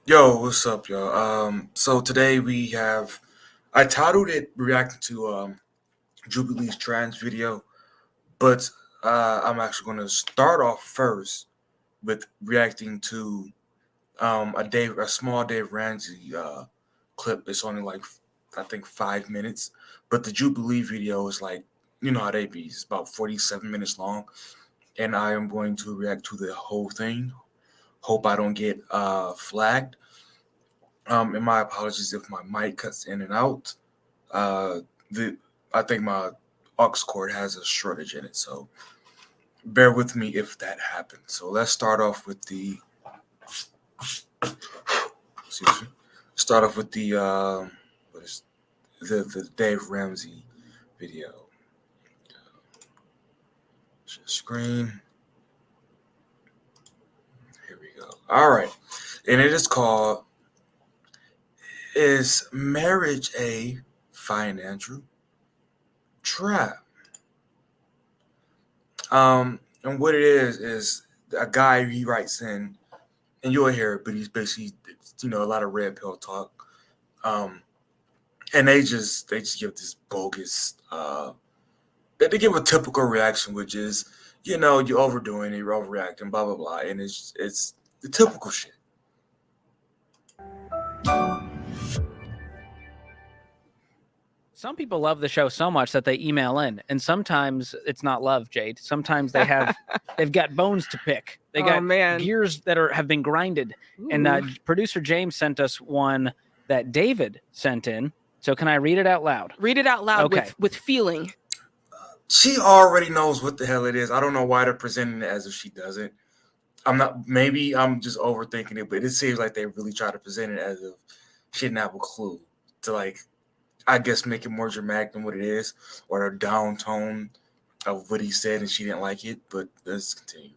Yo, what's up, y'all? So today I titled it reacting to Jubilee's trans video, but I'm actually going to start off first with reacting to a small Dave Ramsey clip. It's only like I think 5 minutes, but the Jubilee video is like how they be. It's about 47 minutes long, and I am going to react to the whole thing. Hope I don't get flagged. And my apologies if my mic cuts in and out. Uh, the I think my aux cord has a shortage in it, so bear with me if that happens. So let's start off with the excuse me. Start off with the what is the Dave Ramsey video. Screen. Here we go. All right, and it is called "Is Marriage a Financial Trap?" And what it is a guy he writes in, and you'll hear it, but he's basically a lot of red pill talk. Um, and they just give this bogus they give a typical reaction, which is you're overdoing it, you're overreacting, blah blah blah, and it's the typical shit. Some people love the show so much that they email in, and sometimes it's not love, Jade. Sometimes they've got bones to pick. They got gears that have been grinded. Ooh. And producer James sent us one that David sent in. So can I read it out loud? Read it out loud with feeling. She already knows what the hell it is. I don't know why they're presenting it as if she doesn't. Maybe I'm just overthinking it, but it seems like they really try to present it as if she didn't have a clue to I guess make it more dramatic than what it is, or a down tone of what he said and she didn't like it, but let's continue.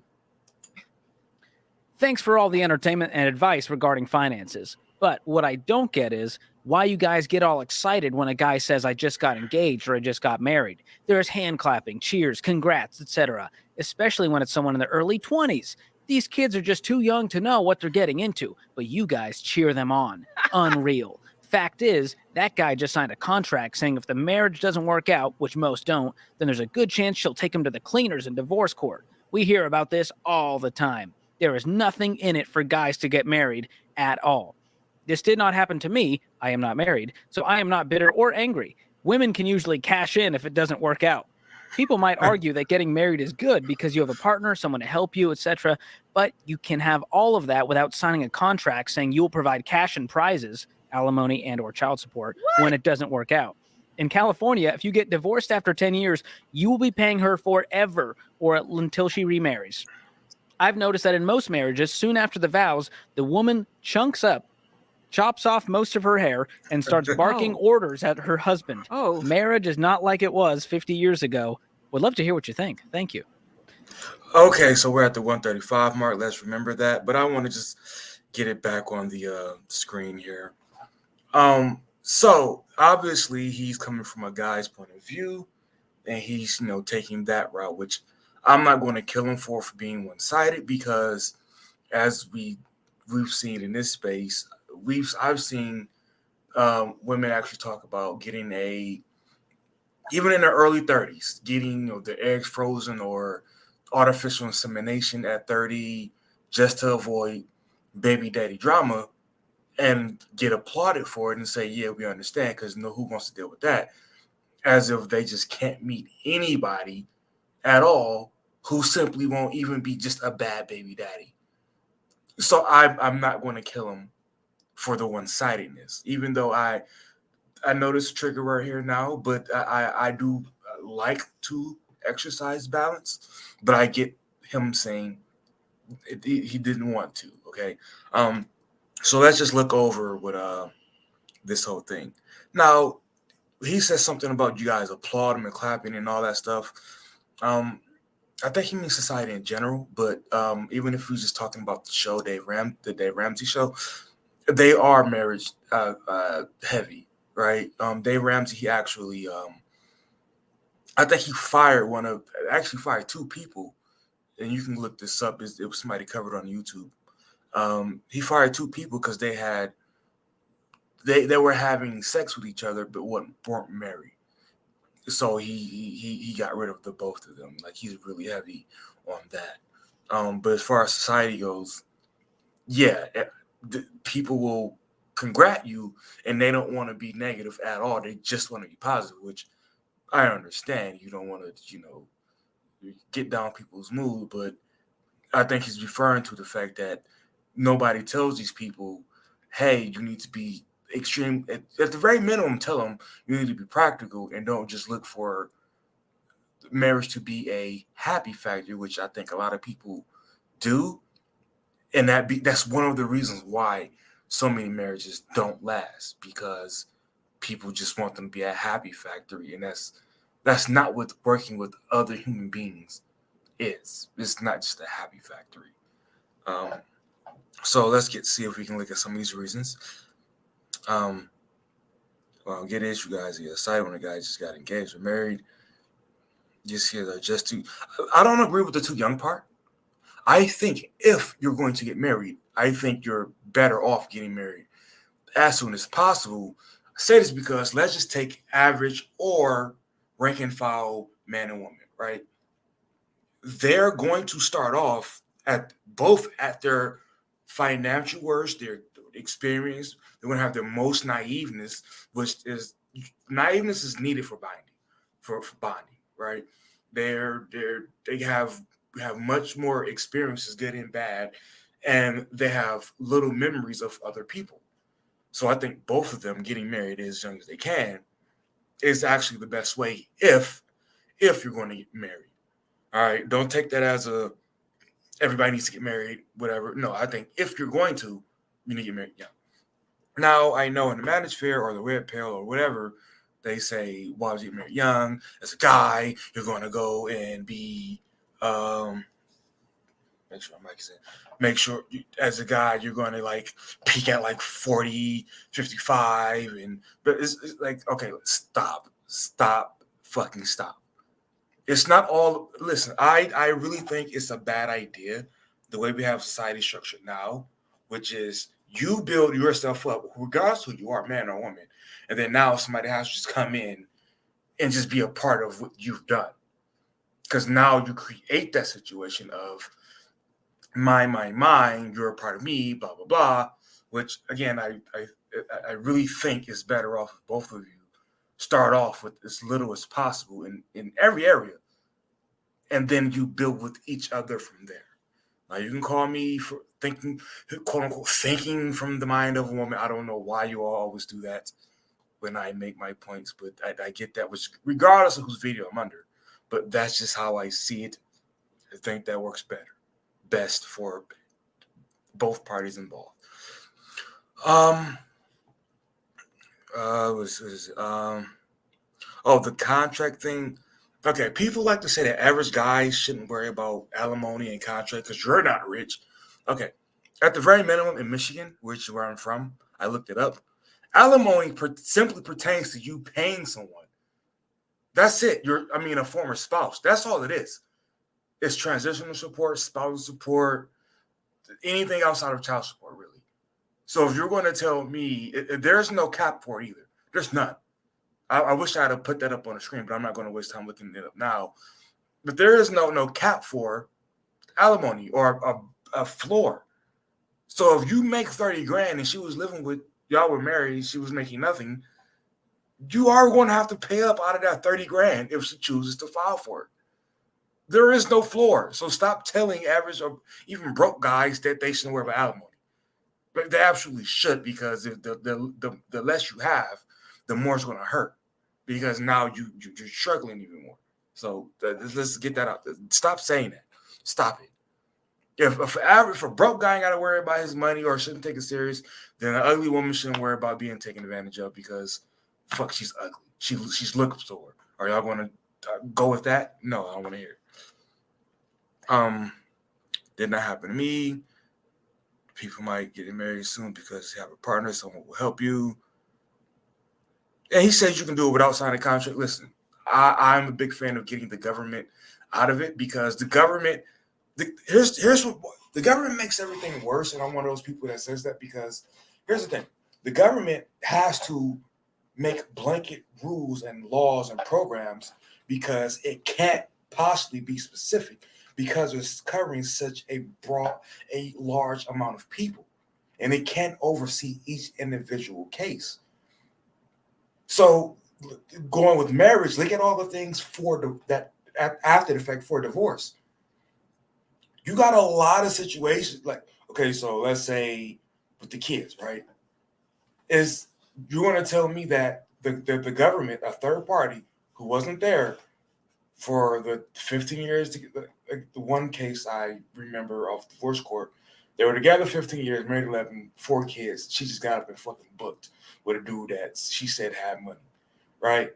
Thanks for all the entertainment and advice regarding finances. But what I don't get is why you guys get all excited when a guy says, I just got engaged or I just got married. There's hand clapping, cheers, congrats, etc., especially when it's someone in their early 20s. These kids are just too young to know what they're getting into, but you guys cheer them on. Unreal. Fact is, that guy just signed a contract saying if the marriage doesn't work out, which most don't, then there's a good chance she'll take him to the cleaners in divorce court. We hear about this all the time. There is nothing in it for guys to get married at all. This did not happen to me. I am not married, so I am not bitter or angry. Women can usually cash in if it doesn't work out. People might argue that getting married is good because you have a partner, someone to help you, etc., but you can have all of that without signing a contract saying you will provide cash and prizes, alimony and or child support, when it doesn't work out. In California, if you get divorced after 10 years, you will be paying her forever or until she remarries. I've noticed that in most marriages, soon after the vows, the woman chops off most of her hair and starts barking orders at her husband. Marriage is not like it was 50 years ago. Would love to hear what you think. Thank you. Okay, so we're at the 135 mark. Let's remember that. But I want to just get it back on the screen here. So obviously he's coming from a guy's point of view, and he's taking that route, which I'm not going to kill him for being one-sided, because as we've seen in this space, I've seen women actually talk about getting even in their early 30s, getting the eggs frozen or artificial insemination at 30 just to avoid baby daddy drama, and get applauded for it and say, yeah, we understand, because who wants to deal with that? As if they just can't meet anybody at all who simply won't even be just a bad baby daddy. So I'm not going to kill him for the one-sidedness, even though I know this trigger right here now, but I do like to exercise balance, but I get him saying he didn't want to. Okay. So let's just look over what this whole thing. Now, he says something about you guys applauding and clapping and all that stuff. I think he means society in general, but even if we're just talking about the show, the Dave Ramsey show, they are marriage heavy, right? Dave Ramsey, he actually, I think he fired fired two people, and you can look this up. It was somebody covered on YouTube. He fired 2 people because they were having sex with each other but weren't married. So he got rid of the both of them. Like, he's really heavy on that. But as far as society goes, yeah, people will congrat you and they don't want to be negative at all. They just want to be positive, which I understand. You don't want to, get down people's mood, but I think he's referring to the fact that nobody tells these people, hey, you need to be extreme. At the very minimum, tell them you need to be practical and don't just look for marriage to be a happy factor, which I think a lot of people do. And that's one of the reasons why so many marriages don't last, because people just want them to be a happy factory. And that's not what working with other human beings is. It's not just a happy factory. So let's see if we can look at some of these reasons. Well, I'll get into you guys get excited when a guy just got engaged or married. Just here, they're just too. I don't agree with the too young part. I think if you're going to get married, I think you're better off getting married as soon as possible. I say this because let's just take average or rank and file man and woman, right? They're going to start off at their financial worst, their experience. They're going to have their most naiveness, which is naiveness is needed for binding, for bonding, right? They have much more experiences, good and bad, and they have little memories of other people. So I think both of them getting married as young as they can is actually the best way if you're going to get married. All right, don't take that as everybody needs to get married, whatever. No, I think if you're going to, you need to get married young. Now, I know in the marriage fair or the red pill or whatever, they say, why would you get married young? As a guy, you're going to go and be, make sure my mic is in. Make sure, as a guy, you're going to, like, peak at, like, 40, 55. But it's like, okay, stop, fucking stop. It's not all, listen, I really think it's a bad idea, the way we have society structured now, which is you build yourself up, regardless of who you are, man or woman, and then now somebody has to just come in and just be a part of what you've done. Because now you create that situation of mine, you're a part of me, blah, blah, blah, which, again, I really think is better off if both of you start off with as little as possible in every area, and then you build with each other from there. Now, you can call me for thinking, quote unquote, thinking from the mind of a woman. I don't know why you all always do that when I make my points, but I get that, which regardless of whose video I'm under, but that's just how I see it. I think that works best for both parties involved. The contract thing. Okay, people like to say that average guys shouldn't worry about alimony and contract because you're not rich. Okay, at the very minimum in Michigan, which is where I'm from, I looked it up. Alimony simply pertains to you paying someone. That's it. A former spouse. That's all it is. It's transitional support, spousal support, anything outside of child support, really. So if you're going to tell me, there's no cap for it either. There's none. I wish I had put that up on the screen, but I'm not going to waste time looking it up now. But there is no cap for alimony or a floor. So if you make 30 grand and she was living with, y'all were married, she was making nothing, you are going to have to pay up out of that 30 grand if she chooses to file for it. There is no floor. So stop telling average or even broke guys that they shouldn't worry about alimony. But they absolutely should, because if the less you have, the more it's going to hurt. Because now you're struggling even more. So let's get that out. Stop saying that. Stop it. If a broke guy ain't got to worry about his money or shouldn't take it serious, then an ugly woman shouldn't worry about being taken advantage of because, fuck, she's ugly. She's looking for her. Are y'all going to go with that? No, I don't want to hear it. Did not happen to me. People might get married soon because you have a partner. Someone will help you. And he says you can do it without signing a contract. Listen, I'm a big fan of getting the government out of it, because the government, here's what The government makes everything worse, and I'm one of those people that says that because here's the thing. The government has to make blanket rules and laws and programs because it can't possibly be specific because it's covering such a large amount of people, and it can't oversee each individual case. So, going with marriage, look at all the things that after the fact for divorce. You got a lot of situations like, okay, so let's say with the kids, right? Is you want to tell me that the government, a third party who wasn't there for the 15 years, like the one case I remember of divorce court, they were together 15 years, married 11, 4 kids. She just got up and fucking booked with a dude that she said had money, right?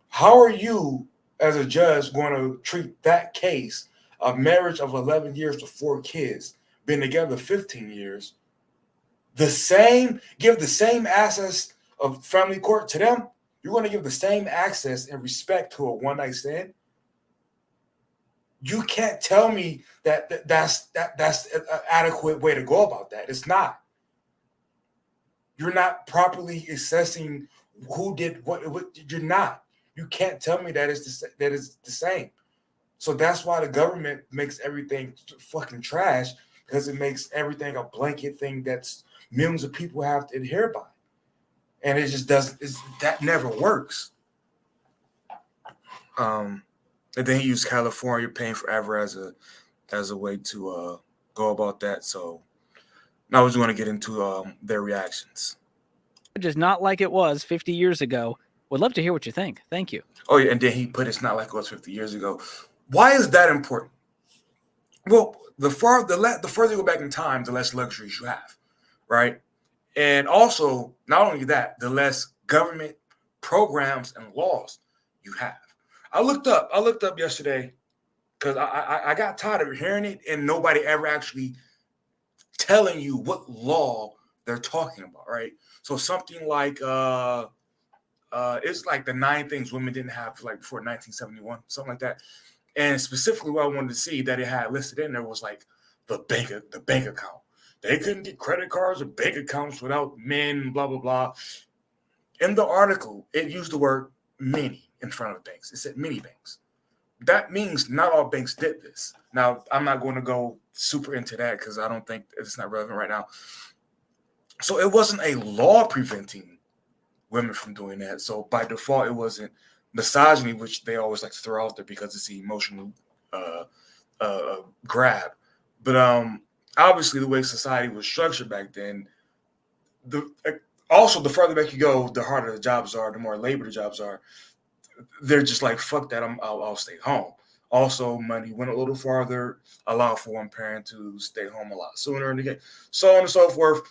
How are you, as a judge, going to treat that case, a marriage of 11 years to 4 kids, been together 15 years, give the same access of family court to them? You're going to give the same access and respect to a one-night stand? You can't tell me that's an adequate way to go about that. It's not. You're not properly assessing who did what you're not. You can't tell me that is the same. So that's why the government makes everything fucking trash, because it makes everything a blanket thing that's millions of people have to adhere by. And it just doesn't, that never works. And then he used California paying forever as a way to go about that. So now we're going to get into their reactions. Just not like it was 50 years ago. Would love to hear what you think. Thank you. Oh, yeah, and then he put it's not like it was 50 years ago. Why is that important? Well, the further you go back in time, the less luxuries you have, right? And also, not only that, the less government programs and laws you have. I looked up yesterday because I got tired of hearing it and nobody ever actually telling you what law they're talking about, right? So something like it's like the 9 things women didn't have like before 1971, something like that. And specifically what I wanted to see that it had listed in there was like the bank account. They couldn't get credit cards or bank accounts without men, blah, blah, blah. In the article, it used the word many in front of banks. It said many banks. That means not all banks did this. Now, I'm not going to go super into that because I don't think it's not relevant right now. So it wasn't a law preventing women from doing that. So by default, it wasn't misogyny, which they always like to throw out there because it's the emotional grab. But obviously, the way society was structured back then, also the further back you go, the harder the jobs are, the more labor the jobs are. They're just like, fuck that, I'll stay home. Also, money went a little farther, allow for one parent to stay home a lot sooner, and again, so on and so forth.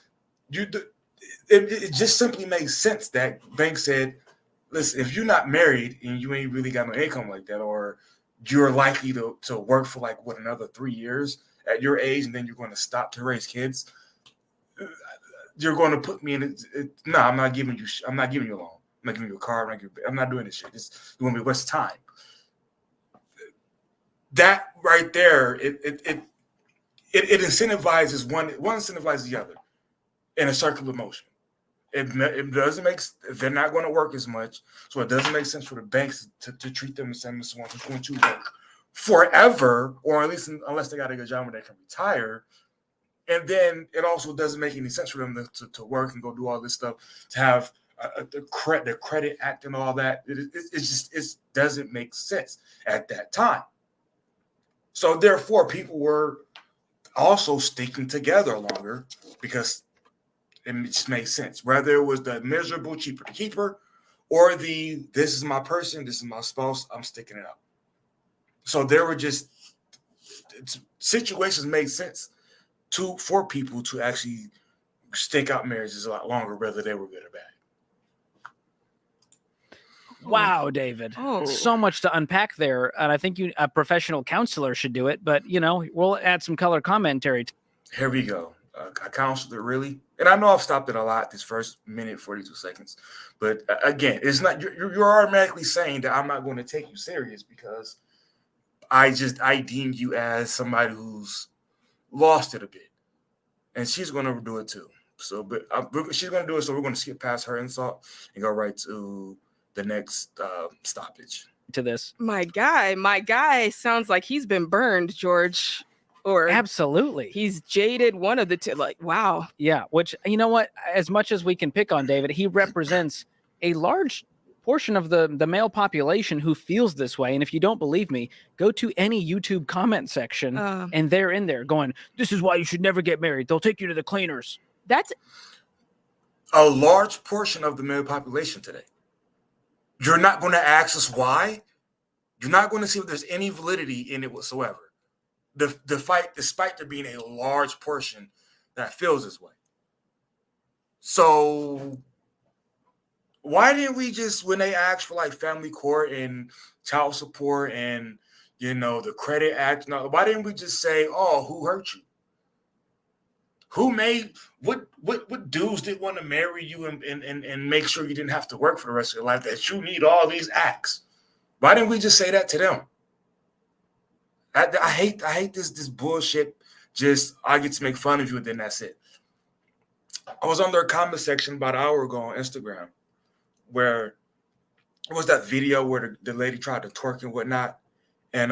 It just simply makes sense that banks said, listen, if you're not married and you ain't really got no income like that, or you're likely to work for like another 3 years at your age, and then you're going to stop to raise kids, you're going to put me in no, I'm not giving you a loan. I'm not giving you a car. I'm not doing this shit. It's going to be waste time. That right there, it incentivizes one incentivizes the other in a circular motion. It doesn't make, they're not going to work as much, so it doesn't make sense for the banks to treat them the same as someone who's going to work forever, or at least unless they got a good job where they can retire. And then it also doesn't make any sense for them to work and go do all this stuff, to have the credit act and all that. It doesn't make sense at that time. So therefore, people were also sticking together longer because it just makes sense. Whether it was the miserable cheaper to keeper, or this is my person, this is my spouse, I'm sticking it out. So there were just situations made sense for people to actually stick out marriages a lot longer, whether they were good or bad. Wow, David. So much to unpack there. And I think a professional counselor should do it, but we'll add some color commentary. Here we go. A counselor, really? And I know I've stopped it a lot this first minute, 42 seconds. But again, it's not, you're automatically saying that I'm not going to take you serious because I deem you as somebody who's lost it a bit, and she's going to do it too. So, but she's going to do it. So we're going to skip past her insult and go right to the next stoppage. To this, my guy sounds like he's been burned, George. Or absolutely, he's jaded. One of the two. Like, wow. Yeah. Which, you know what? As much as we can pick on David, he represents a large portion of the male population who feels this way. And if you don't believe me, go to any YouTube comment section and they're in there going, "This is why you should never get married. They'll take you to the cleaners." That's a large portion of the male population today. You're not going to ask us why. You're not going to see if there's any validity in it whatsoever. The fight, despite there being a large portion that feels this way. So why didn't we just, when they asked for like family court and child support and, you know, the credit act, why didn't we just say, "Oh, who hurt you? Who made, what dudes didn't want to marry you and make sure you didn't have to work for the rest of your life, that you need all these acts?" Why didn't we just say that to them? I hate this bullshit. Just, I get to make fun of you and then that's it. I was on their comment section about an hour ago on Instagram where it was that video where the lady tried to twerk and whatnot, and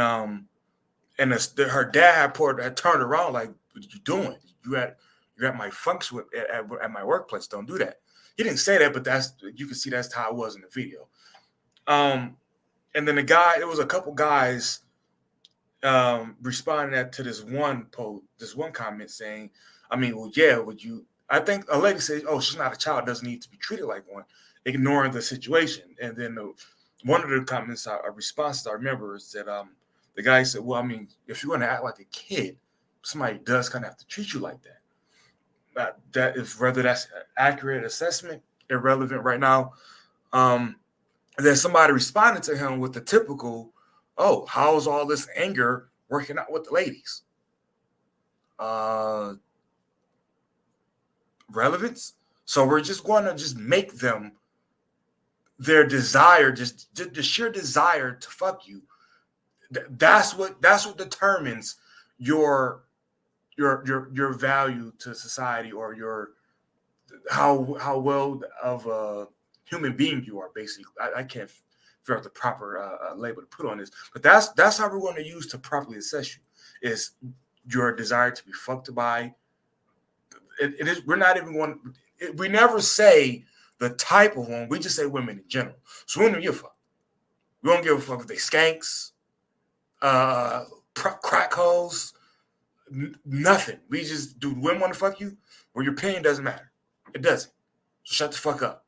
her dad had turned around like, "What are you doing? You're at my function at my workplace. Don't do that." He didn't say that, but you can see that's how it was in the video. And then it was a couple guys responding to this one comment saying, "I mean, well, yeah, would you?" I think a lady said, "Oh, she's not a child, doesn't need to be treated like one," ignoring the situation. And then one of the comments, responses I remember, is that the guy said, "Well, I mean, if you're going to act like a kid, somebody does kind of have to treat you like that." That is, whether that's an accurate assessment, irrelevant right now. And then somebody responded to him with the typical, "Oh, how's all this anger working out with the ladies?" Relevance. So we're just going to just make them, their desire, just the sheer desire to fuck you. That's what determines your value to society, or how well of a human being you are. Basically, I can't figure out the proper label to put on this, but that's how we're going to use to properly assess you, is your desire to be fucked by. It is. We're not even going. We never say the type of one. We just say women in general. So we don't give a fuck. We don't give a fuck if they skanks, crack holes, nothing. We just do. Women want to fuck you, or your opinion doesn't matter. It doesn't. So shut the fuck up.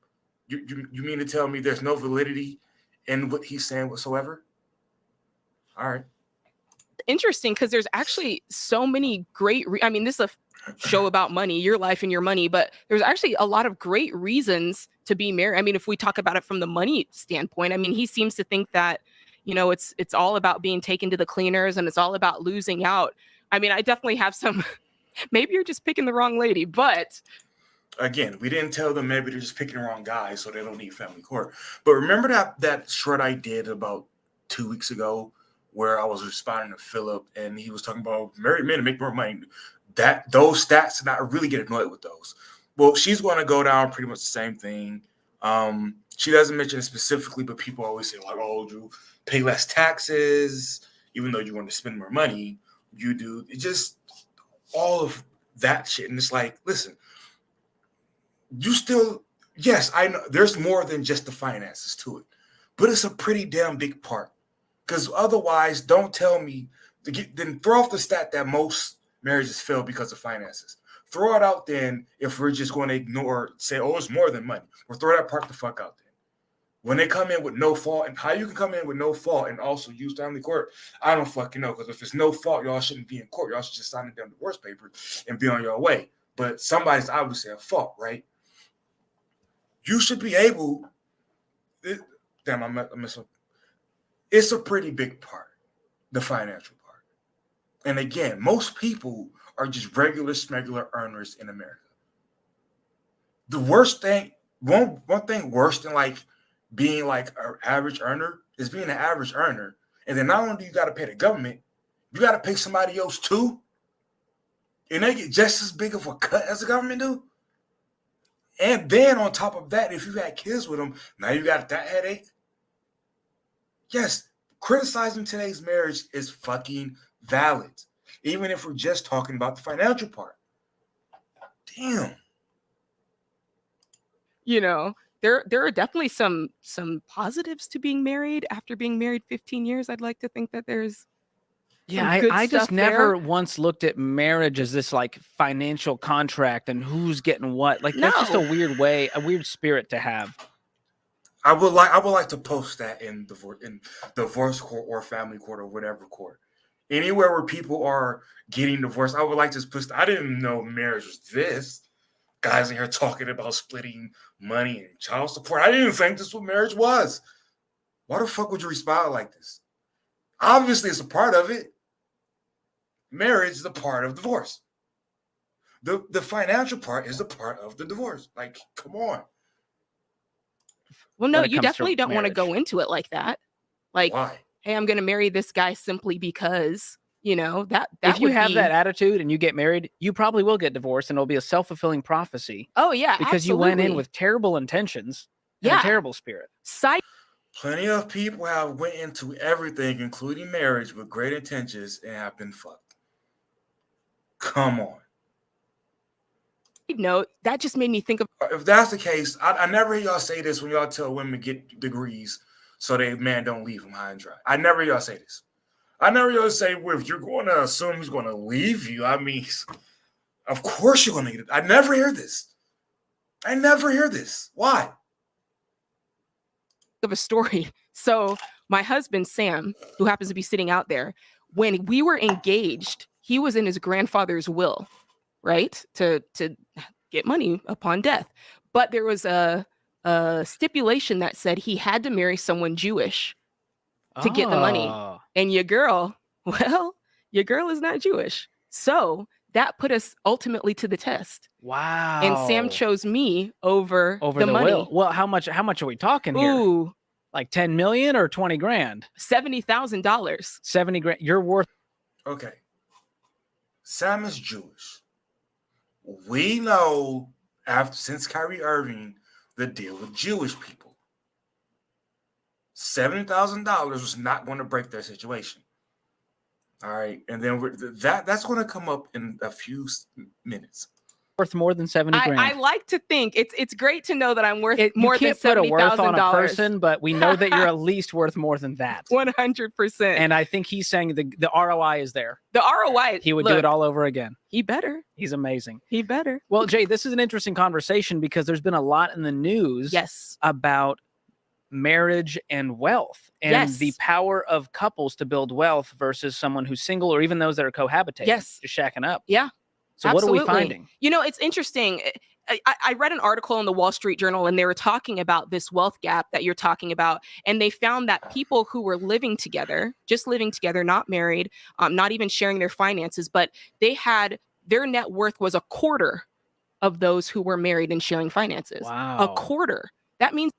You mean to tell me there's no validity in what he's saying whatsoever? All right. Interesting, because there's actually so many great. I mean, this is a show about money, your life and your money, but there's actually a lot of great reasons to be married. I mean, if we talk about it from the money standpoint, I mean, he seems to think that, you know, it's all about being taken to the cleaners and it's all about losing out. I mean, I definitely have some. Maybe you're just picking the wrong lady, but again, we didn't tell them maybe they're just picking the wrong guy, so they don't need family court. But remember that short I did about 2 weeks ago, where I was responding to Philip, and he was talking about married men make more money. Those stats, and I really get annoyed with those. Well, she's going to go down pretty much the same thing. She doesn't mention it specifically, but people always say, like, "Oh, you pay less taxes, even though you want to spend more money. You do." It just all of that shit, and it's like, listen, you still, yes, I know there's more than just the finances to it, but it's a pretty damn big part. Because otherwise, don't tell me then throw off the stat that most marriages fail because of finances. Throw it out then if we're just going to ignore, say, "Oh, it's more than money." We'll throw that part the fuck out then. When they come in with no fault, and how you can come in with no fault and also use family court, I don't fucking know. Because if it's no fault, y'all shouldn't be in court. Y'all should just sign down divorce papers and be on your way. But somebody's obviously at fault, right? You should be able. Damn, I messed up. It's a pretty big part, the financial part. And again, most people are just regular smuggler earners in America. The worst thing, one thing worse than like being like an average earner is being an average earner. And then not only do you got to pay the government, you got to pay somebody else too. and they get just as big of a cut as the government do. And then on top of that, if you had kids with them, now you got that headache. Yes, criticizing today's marriage is fucking valid, even if we're just talking about the financial part. Damn. You know, there are definitely some positives to being married after being married 15 years. I'd like to think that there's Yeah, some good I just stuff never there. once looked at marriage as this like financial contract and who's getting what. Like that's just a No. weird way, a weird spirit to have. I would like to post that in divorce court or family court or whatever court. Anywhere where people are getting divorced, I would like to post. I didn't know marriage was this. Guys in here talking about splitting money and child support. I didn't think this is what marriage was. Why the fuck would you respond like this? Obviously, it's a part of it. Marriage is a part of divorce. The financial part is a part of the divorce. Like, come on. Well, no, when it you comes to definitely don't want to go marriage. into it like that. Like, Why? hey, I'm going to marry this guy simply because, that If you would have be, that attitude and you get married, you probably will get divorced, and it'll be a self-fulfilling prophecy oh yeah, because you went in absolutely. with terrible intentions and Yeah. a terrible spirit. Side Plenty of people have went into everything, including marriage, with great intentions and have been fucked. Come on. note, that just made me think of If that's the case, I never hear y'all say this when y'all tell women get degrees so they man don't leave them high and dry. I never hear y'all say this. I never hear y'all say, well, if you're going to assume he's going to leave you, I mean, of course you're going to get it. I never hear this. I never hear this. Why? a story. So my husband, Sam, who happens to be sitting out there, when we were engaged, he was in his grandfather's will, right? To get money upon death. But there was a stipulation that said he had to marry someone Jewish to get the money. Oh. And your girl is not Jewish. So that put us ultimately to the test. Wow. And Sam chose me over the money. will. Well, how much are we talking here? Ooh, Like 10 million or 20 grand? $70,000. 70 grand. You're worth. Okay. Sam is Jewish. We know since Kyrie Irving, the deal with Jewish people. $70,000 was not going to break their situation. All right, and then that's going to come up in a few minutes. Worth more than 70 grand. I like to think it's great to know that I'm worth You more than can't put a worth on a $70,000. person, but we know that you're at least worth more than that. 100%. And I think he's saying the ROI is there. The ROI, He would do it all over again. He better. He's amazing. He better. Well, Jay, this is an interesting conversation because there's been a lot in the news Yes. about marriage and wealth and Yes. the power of couples to build wealth versus someone who's single or even those that are cohabitating. Yes. Just shacking up. Yeah. So what are we Absolutely. finding? It's interesting. I read an article in the Wall Street Journal, and they were talking about this wealth gap that you're talking about. And they found that people who were living together, not married, not even sharing their finances, but their net worth was a quarter of those who were married and sharing finances. Wow. A quarter. That means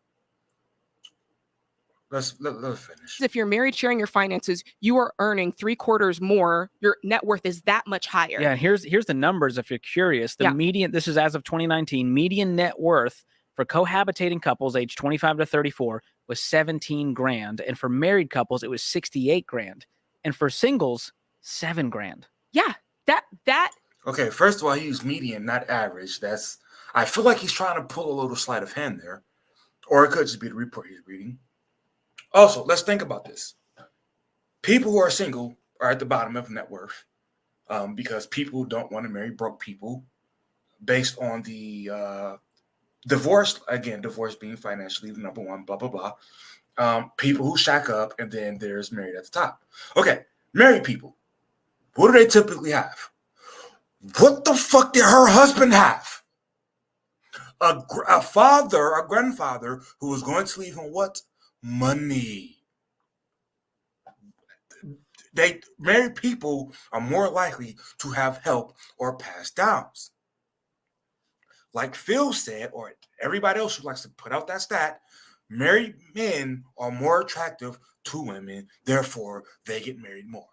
Let's finish. if you're married sharing your finances, you are earning 3/4 more. Your net worth is that much higher. Yeah, here's the numbers if you're curious. The median, this is as of 2019, median net worth for cohabitating couples aged 25 to 34 was 17 grand. And for married couples, it was 68 grand. And for singles, 7 grand. Yeah, that. Okay, first of all, he used median, not average. I feel like he's trying to pull a little sleight of hand there. Or it could just be the report he's reading. Also, let's think about this. People who are single are at the bottom of net worth because people don't want to marry broke people based on the divorce. Again, divorce being financially the number one, blah, blah, blah. People who shack up, and then there's married at the top. Okay, married people. What do they typically have? What the fuck did her husband have? A grandfather who was going to leave him what? Money. Married people are more likely to have help or pass downs. Like Phil said, or everybody else who likes to put out that stat, married men are more attractive to women, therefore they get married more.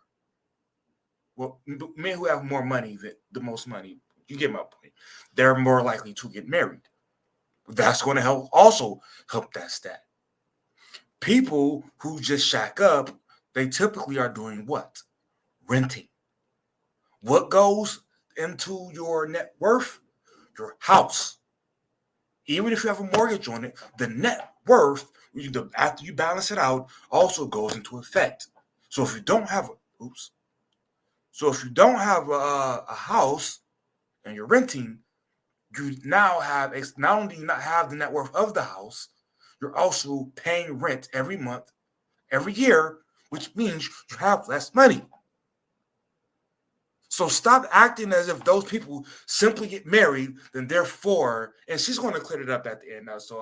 well, men who have more money than the most money, you get my point. They're more likely to get married. That's going to help that stat. People who just shack up, they typically are doing what? Renting. What goes into your net worth? Your house. Even if you have a mortgage on it, the net worth, after you balance it out, also goes into effect. So if you don't have a house and you're renting, you now have not only do you not have the net worth of the house, you're also paying rent every month, every year, which means you have less money. So stop acting as if those people simply get married, then therefore, and she's going to clear it up at the end now, so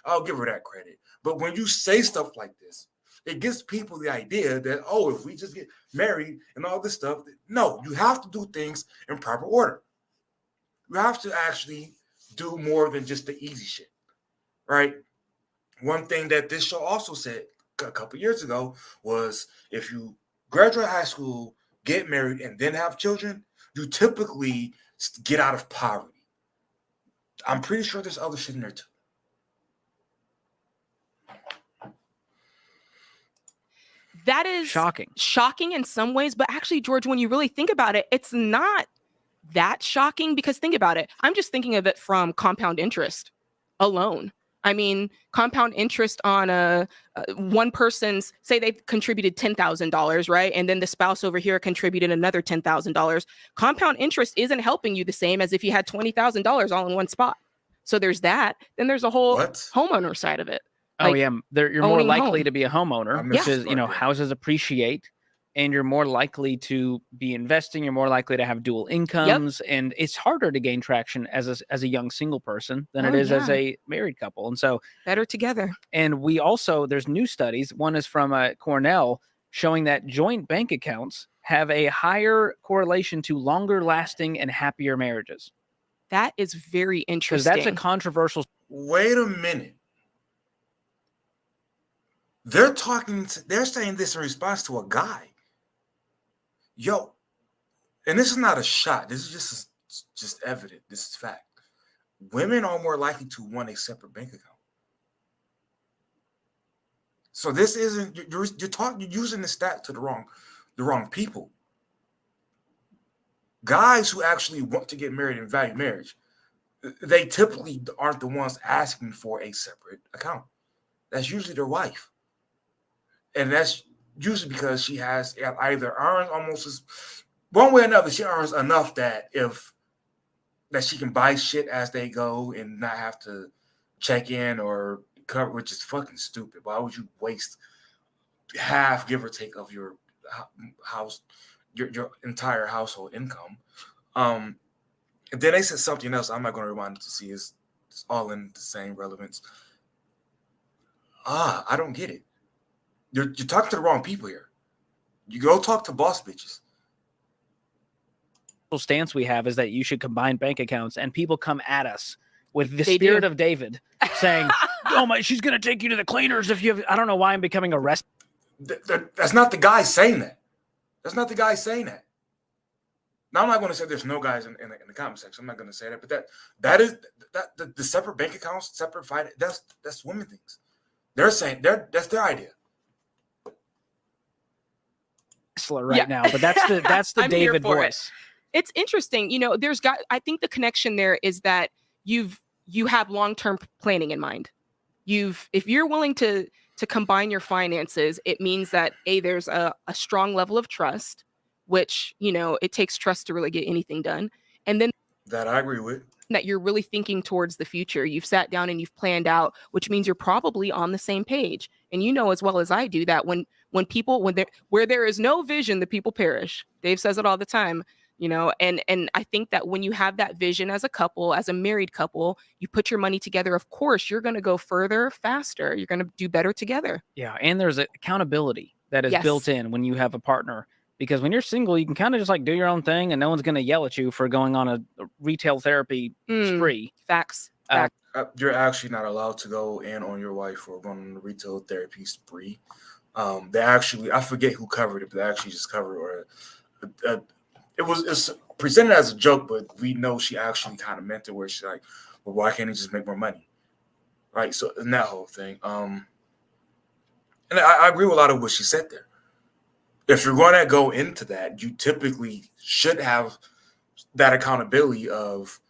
I'll give her that credit. But when you say stuff like this, it gives people the idea that, oh, if we just get married and all this stuff, no, you have to do things in proper order. You have to actually do more than just the easy shit, right? One thing that this show also said a couple years ago was if you graduate high school, get married, and then have children, you typically get out of poverty. I'm pretty sure there's other shit in there too. That is shocking in some ways, but actually, George, when you really think about it, it's not that shocking because think about it. I'm just thinking of it from compound interest alone. I mean, compound interest on one person's, say they contributed $10,000, right? And then the spouse over here contributed another $10,000. Compound interest isn't helping you the same as if you had $20,000 all in one spot. So there's that. Then there's a whole homeowner side of it. Like you're more likely to be a homeowner, which is, houses appreciate, and you're more likely to be investing. You're more likely to have dual incomes, and it's harder to gain traction as a young single person than it is as a married couple. And so better together. And we also, there's new studies. One is from Cornell showing that joint bank accounts have a higher correlation to longer lasting and happier marriages. That is very interesting. Because that's a controversial. Wait a minute. They're saying this in response to a guy. Yo, and this is not a shot. This is just evident. This is fact. Women are more likely to want a separate bank account. So this isn't you're using the stat to the wrong people. Guys who actually want to get married and value marriage, they typically aren't the ones asking for a separate account. That's usually their wife. And that's usually because she has either earns almost as one way or another, she earns enough that she can buy shit as they go and not have to check in or cover, which is fucking stupid. Why would you waste half, give or take, of your house, your entire household income? And then they said something else. I'm not going to rewind it to see. It's all in the same relevance. I don't get it. You're talking to the wrong people here. You go talk to boss bitches. The stance we have is that you should combine bank accounts, and people come at us with the spirit of David saying, "Oh my, she's going to take you to the cleaners if you have." I don't know why I'm becoming a rest. That's not the guy saying that. That's not the guy saying that. Now I'm not going to say there's no guys in the comment section. I'm not going to say that, but that is the separate bank accounts, separate fight. That's women things. They're saying that's their idea. Now, but that's the David voice. It's interesting. I think the connection there is that you have long-term planning in mind. If you're willing to combine your finances, it means that there's a strong level of trust, which, it takes trust to really get anything done. And then that I agree with. That you're really thinking towards the future. You've sat down and you've planned out, which means you're probably on the same page. And as well as I do that when there is no vision, the people perish. Dave says it all the time, and I think that when you have that vision as a couple, as a married couple, you put your money together, of course, you're going to go further, faster. You're going to do better together. Yeah. And there's accountability that is built in when you have a partner. Because when you're single, you can kind of just do your own thing, and no one's going to yell at you for going on a retail therapy spree. Facts. You're actually not allowed to go in on your wife for going on a retail therapy spree. They actually, I forget who covered it, but they actually just covered, or it's presented as a joke, but we know she actually kind of meant it, where she's like, well, why can't he just make more money? Right. So in that whole thing, and I agree with a lot of what she said there. If you're going to go into that, you typically should have that accountability of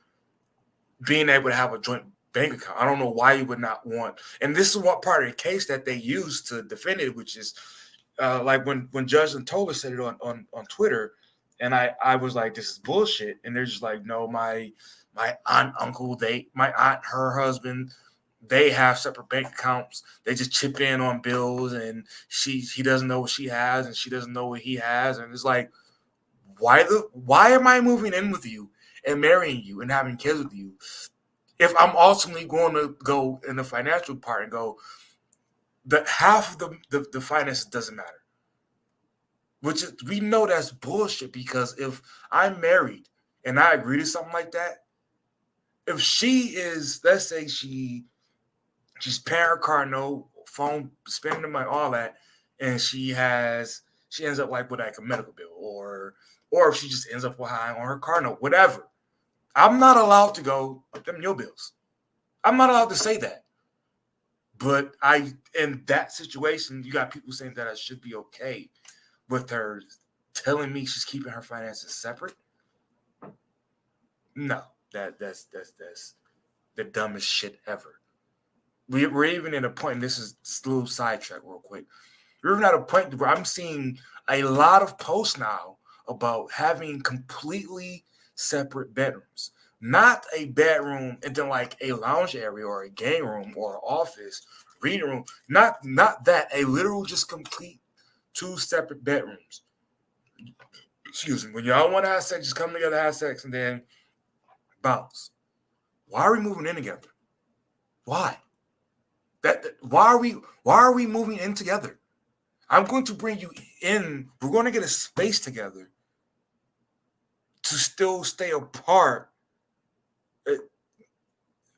being able to have a joint bank account. I don't know why you would not want, and this is what part of the case that they use to defend it, which is like when Judge Tola said it on Twitter, and I was like, this is bullshit, and they're just like, no, my aunt, uncle, my aunt, her husband, they have separate bank accounts. They just chip in on bills, and he doesn't know what she has, and she doesn't know what he has, and it's like, why am I moving in with you and marrying you and having kids with you if I'm ultimately going to go in the financial part and go, the half of the finances doesn't matter, which is, we know that's bullshit, because if I'm married and I agree to something like that, if she is, let's say she's paying her car, no phone, spending the money, all that, and she ends up like with like a medical bill, or if she just ends up high on her car note, whatever. I'm not allowed to go, them your bills. I'm not allowed to say that. But in that situation, you got people saying that I should be okay with her telling me she's keeping her finances separate. No, that's the dumbest shit ever. We're even at a point, and this is a little sidetrack real quick. We're even at a point where I'm seeing a lot of posts now about having completely separate bedrooms. Not a bedroom and then like a lounge area or a game room or an office, reading room. Not that. A literal just complete 2 separate bedrooms. Excuse me. When y'all want to have sex, just come together, have sex, and then bounce. Why are we moving in together? Why? Why are we moving in together? I'm going to bring you in. We're going to get a space together to still stay apart.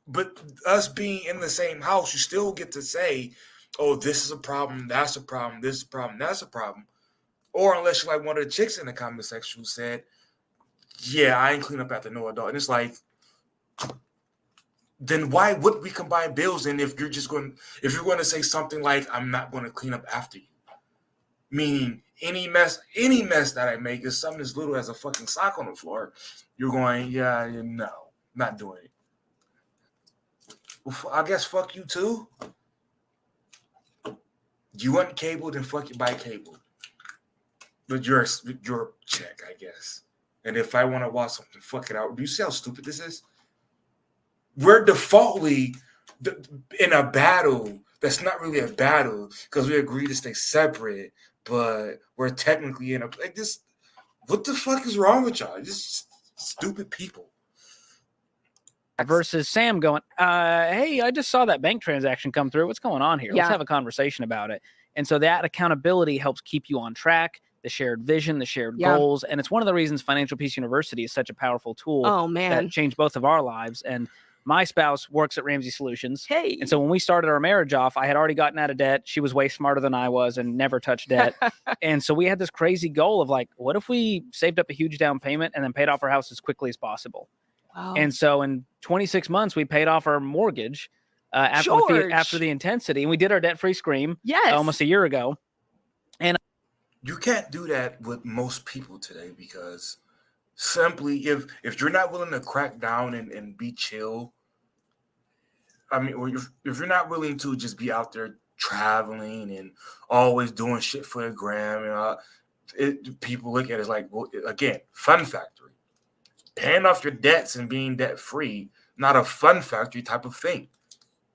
But us being in the same house, you still get to say, oh, this is a problem, that's a problem, this is a problem, that's a problem. Or unless you're like one of the chicks in the comment section who said, yeah, I ain't clean up after no adult. And it's like, then why would we combine bills? And if you're going to say something like, I'm not going to clean up after you, meaning any mess that I make is something as little as a fucking sock on the floor, you're going, yeah, no, not doing it. Well, I guess fuck you too. You want cable, then fuck you by cable. But you're a check, I guess. And if I want to watch something, fuck it out. Do you see how stupid this is? We're defaultly in a battle that's not really a battle because we agree to stay separate, but we're technically in a like this. What the fuck is wrong with y'all? Just stupid people. Versus Sam going, hey, I just saw that bank transaction come through. What's going on here? Yeah. Let's have a conversation about it. And so that accountability helps keep you on track, the shared vision, the shared goals. And it's one of the reasons Financial Peace University is such a powerful tool that changed both of our lives. And my spouse works at Ramsey Solutions. Hey. And so when we started our marriage off, I had already gotten out of debt. She was way smarter than I was and never touched debt. And so we had this crazy goal of like, what if we saved up a huge down payment and then paid off our house as quickly as possible? Wow. And so in 26 months, we paid off our mortgage after the intensity. And we did our debt-free scream almost a year ago. And you can't do that with most people today because simply if you're not willing to crack down and be chill, I mean, or if you're not willing to just be out there traveling and always doing shit for the gram, people look at it as like, well, again, fun factory. Paying off your debts and being debt free, not a fun factory type of thing.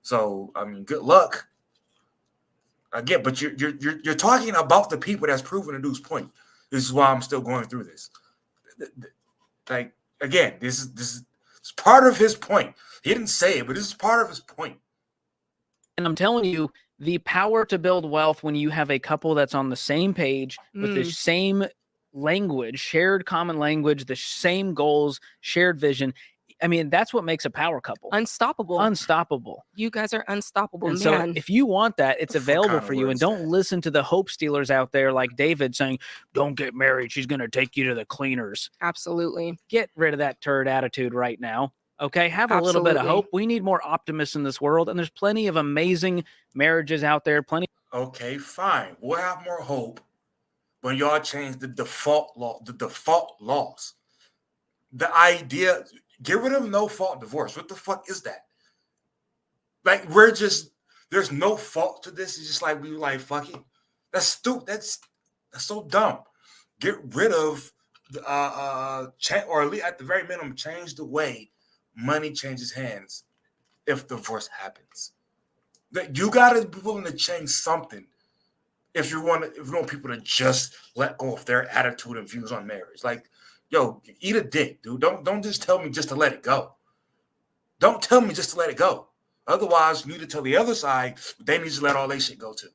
So, I mean, good luck. Again, but you're talking about the people that's proven to Dude's point. This is why I'm still going through this. Like, again, this is part of his point. He didn't say it, but this is part of his point. And I'm telling you, the power to build wealth when you have a couple that's on the same page with the same language, shared common language, the same goals, shared vision. I mean, that's what makes a power couple. Unstoppable. Unstoppable. You guys are unstoppable, And man. so if you want that, it's What available kind of for you. And words don't that? listen to the hope stealers out there like David saying, don't get married. She's going to take you to the cleaners. Absolutely. Get rid of that turd attitude right now. Okay. Have a little bit of Absolutely. hope. We need more optimists in this world. And there's plenty of amazing marriages out there. Plenty. Okay, fine. We'll have more hope when y'all change the default laws. The idea, get rid of no fault divorce. What the fuck is that? Like, there's no fault to this. It's just like, we were like, fuck it. That's stupid. That's so dumb. Get rid of, or at least at the very minimum, change the way money changes hands if divorce happens. That you gotta be willing to change something if you want people to just let go of their attitude and views on marriage. Like, yo, eat a dick, dude. Don't just tell me just to let it go. Don't tell me just to let it go. Otherwise, you need to tell the other side they need to let all their shit go too.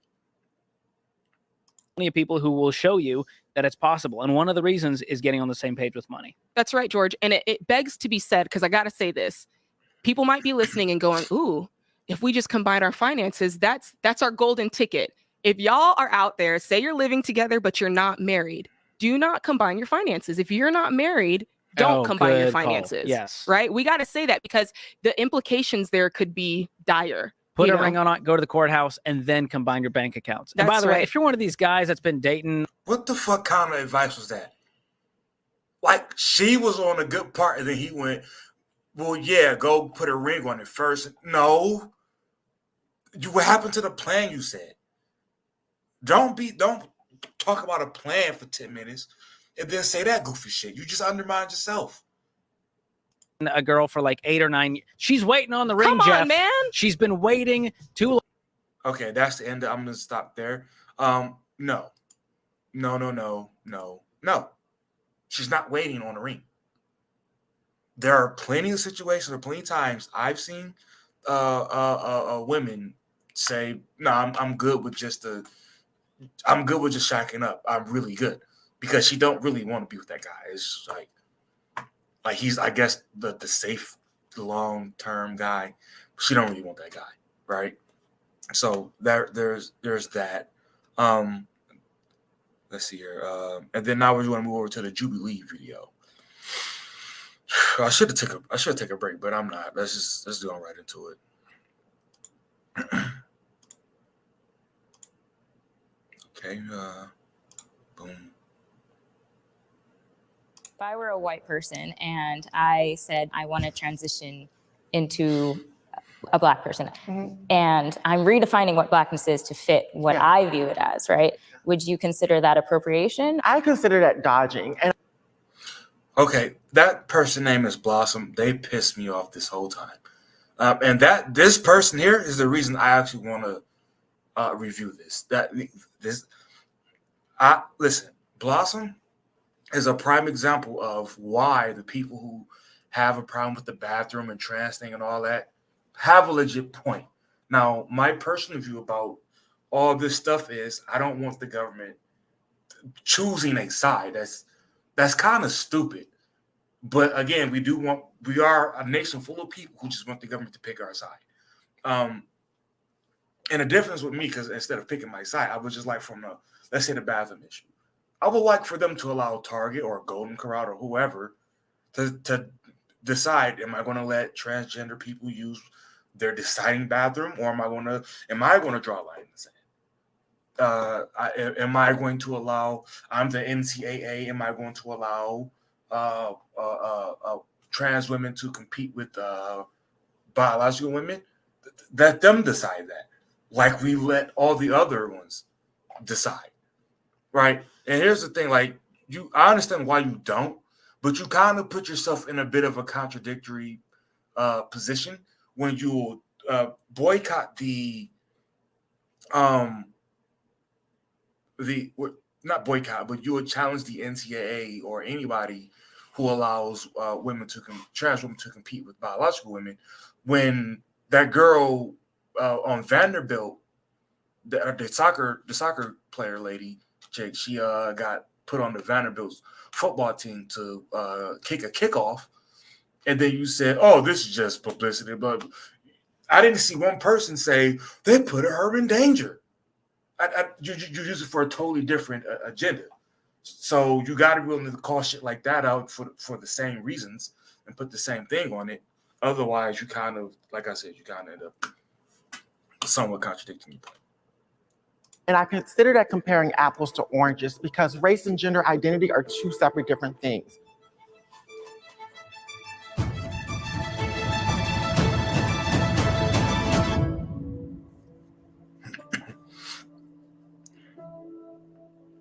Plenty of people who will show you that it's possible. And one of the reasons is getting on the same page with money. That's right, George. And it begs to be said, because I got to say this. People might be listening and going, ooh, if we just combine our finances, that's our golden ticket. If y'all are out there, say you're living together, but you're not married, do not combine your finances. If you're not married, don't combine your good call. finances. Yes. Right? We got to say that because the implications there could be dire. Put you a know? ring on it, go to the courthouse, and then combine your bank accounts. And by That's the way, right. if you're one of these guys that's been dating, What the fuck kind of advice was that? Like, she was on a good part, and then he went, well, yeah, go put a ring on it first. No. What happened to the plan you said? Don't talk about a plan for 10 minutes and then say that goofy shit. You just undermined yourself. a girl for like 8 or 9 years. She's waiting on the ring, Come on, Jeff. man. She's been waiting too long. Okay, that's the end. I'm gonna stop there. No. She's not waiting on a ring. There are plenty of situations or plenty of times I've seen women say, "No, I'm good with just shacking up. I'm really good," because she don't really want to be with that guy. It's like he's, I guess, the safe long term guy. She don't really want that guy, right? So there's that. Let's see here. And then now we're going to move over to the Jubilee video. I should take a break, but I'm not. Let's go right into it. Okay. Boom. If I were a white person and I said I want to transition into a black person, and I'm redefining what blackness is to fit what I view it as, right? Would you consider that appropriation? I consider that dodging. And okay, that person name is Blossom. They pissed me off this whole time. And this person here is the reason I actually want to review this. Listen, Blossom is a prime example of why the people who have a problem with the bathroom and trans thing and all that have a legit point. Now, my personal view about all this stuff is I don't want the government choosing a side. That's kind of stupid. But again, we are a nation full of people who just want the government to pick our side. And the difference with me, because instead of picking my side, I was just like let's say the bathroom issue. I would like for them to allow Target or Golden Corral or whoever to decide, am I going to let transgender people use their deciding bathroom, or am I going to draw a line in the sand? Am I going to allow? I'm the NCAA. Am I going to allow trans women to compete with biological women? Let them decide that, like we let all the other ones decide, right? And here's the thing: like I understand why you don't, but you kind of put yourself in a bit of a contradictory position when you boycott not boycott, but you would challenge the NCAA or anybody who allows trans women to compete with biological women. When that girl on Vanderbilt, the soccer player lady, chick, she got put on the Vanderbilt football team to kick a kickoff, And then you said, "Oh, this is just publicity." But I didn't see one person say they put her in danger. You use it for a totally different agenda. So you got to be willing to call shit like that out for the same reasons and put the same thing on it. Otherwise, you kind of, like I said, you kind of end up somewhat contradicting your point. And I consider that comparing apples to oranges because race and gender identity are two separate different things.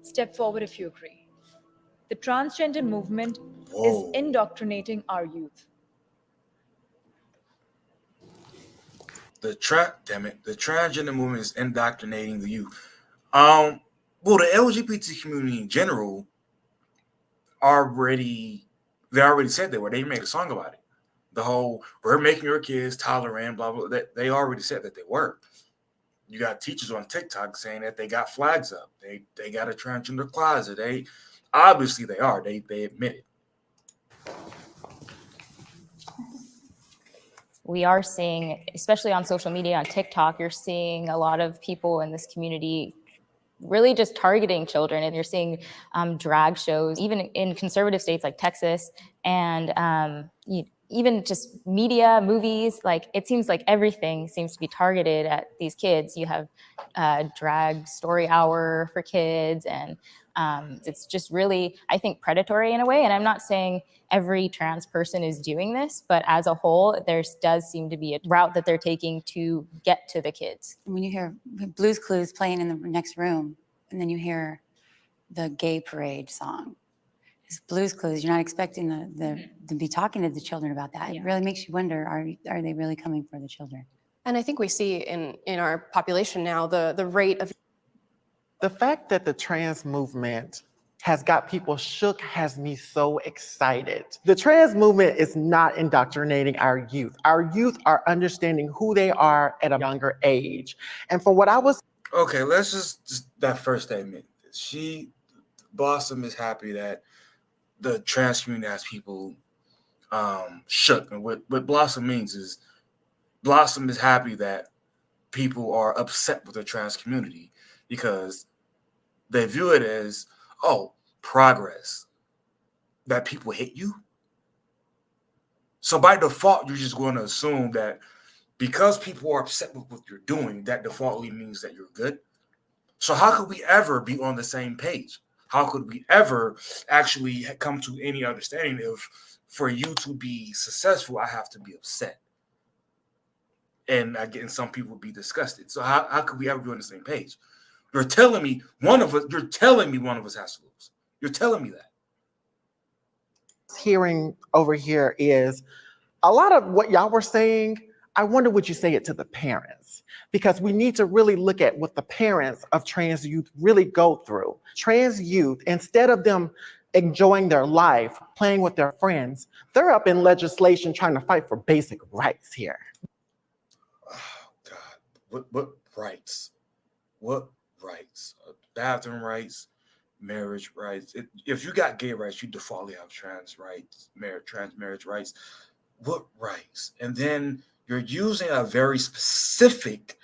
Step forward if you agree. The transgender movement is Whoa. indoctrinating our youth. The transgender movement is indoctrinating the youth. Well, the LGBT community in general they already said they were. They made a song about it. The whole "we're making your kids tolerant," blah blah. They already said that they were. You got teachers on TikTok saying that they got flags up. They got a transgender closet. They obviously they are. They admit it. We are seeing, especially on social media, on TikTok, you're seeing a lot of people in this community really just targeting children. And you're seeing drag shows, even in conservative states like Texas, and even just media, movies. Like, it seems like everything seems to be targeted at these kids. You have drag story hour for kids, and it's just really, I think, predatory in a way. And I'm not saying every trans person is doing this, but as a whole, there does seem to be a route that they're taking to get to the kids. When you hear Blue's Clues playing in the next room, and then you hear the gay parade song, it's Blue's Clues. You're not expecting to be talking to the children about that. Yeah. It really makes you wonder, are they really coming for the children? And I think we see in our population now the rate of The fact that the trans movement has got people shook has me so excited. The trans movement is not indoctrinating our youth. Our youth are understanding who they are at a younger age. And from what I was Okay, let's just that first statement. Blossom is happy that the trans community has people shook. And what Blossom means is Blossom is happy that people are upset with the trans community because they view it as, oh, progress, that people hate you. So by default, you're just going to assume that because people are upset with what you're doing, that defaultly means that you're good. So how could we ever be on the same page? How could we ever actually come to any understanding if for you to be successful, I have to be upset? And again, some people would be disgusted. So how could we ever be on the same page? You're telling me one of us has to lose. You're telling me that. hearing over here is a lot of what y'all were saying. I wonder would you say it to the parents? Because we need to really look at what the parents of trans youth really go through. Trans youth, instead of them enjoying their life, playing with their friends, they're up in legislation trying to fight for basic rights here. Oh God, what rights? What rights? Bathroom rights, marriage rights. If you got gay rights, you defaultly have trans rights, trans marriage rights. What rights? And then you're using a very specific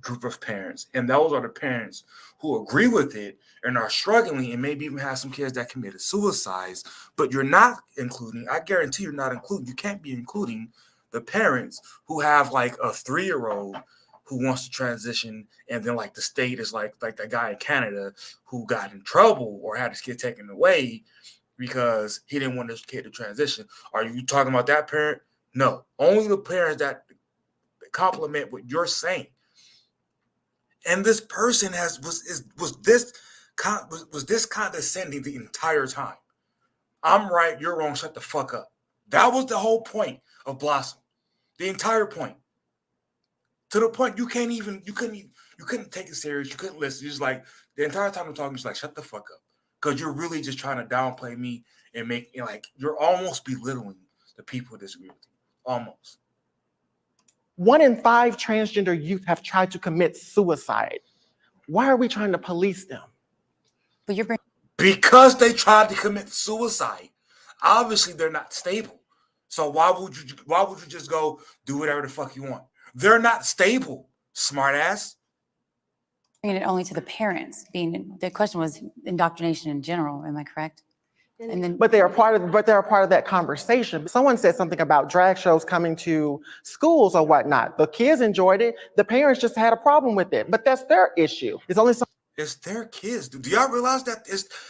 group of parents, and those are the parents who agree with it and are struggling and maybe even have some kids that committed suicides, but you're not including, I guarantee you're not including, you can't be including the parents who have like a 3-year-old who wants to transition, and then like the state is like the guy in Canada who got in trouble or had his kid taken away because he didn't want his kid to transition. Are you talking about that parent? No, only the parents that complement what you're saying. And this person was this condescending the entire time. I'm right, you're wrong, shut the fuck up. That was the whole point of Blossom. The entire point. To the point you couldn't take it serious, you couldn't listen. You're just like, the entire time I'm talking, just like, shut the fuck up. Because you're really just trying to downplay me and make it like you're almost belittling the people who disagree with you. Almost. 1 in 5 transgender youth have tried to commit suicide. Why are we trying to police them? But Because they tried to commit suicide. Obviously, they're not stable. So why would you just go do whatever the fuck you want? They're not stable, smartass. Bringing it only to the parents. The question was indoctrination in general. Am I correct? And then, But they're a part of that conversation. Someone said something about drag shows coming to schools or whatnot. The kids enjoyed it. The parents just had a problem with it. But that's their issue. It's only some. It's their kids. Do y'all realize that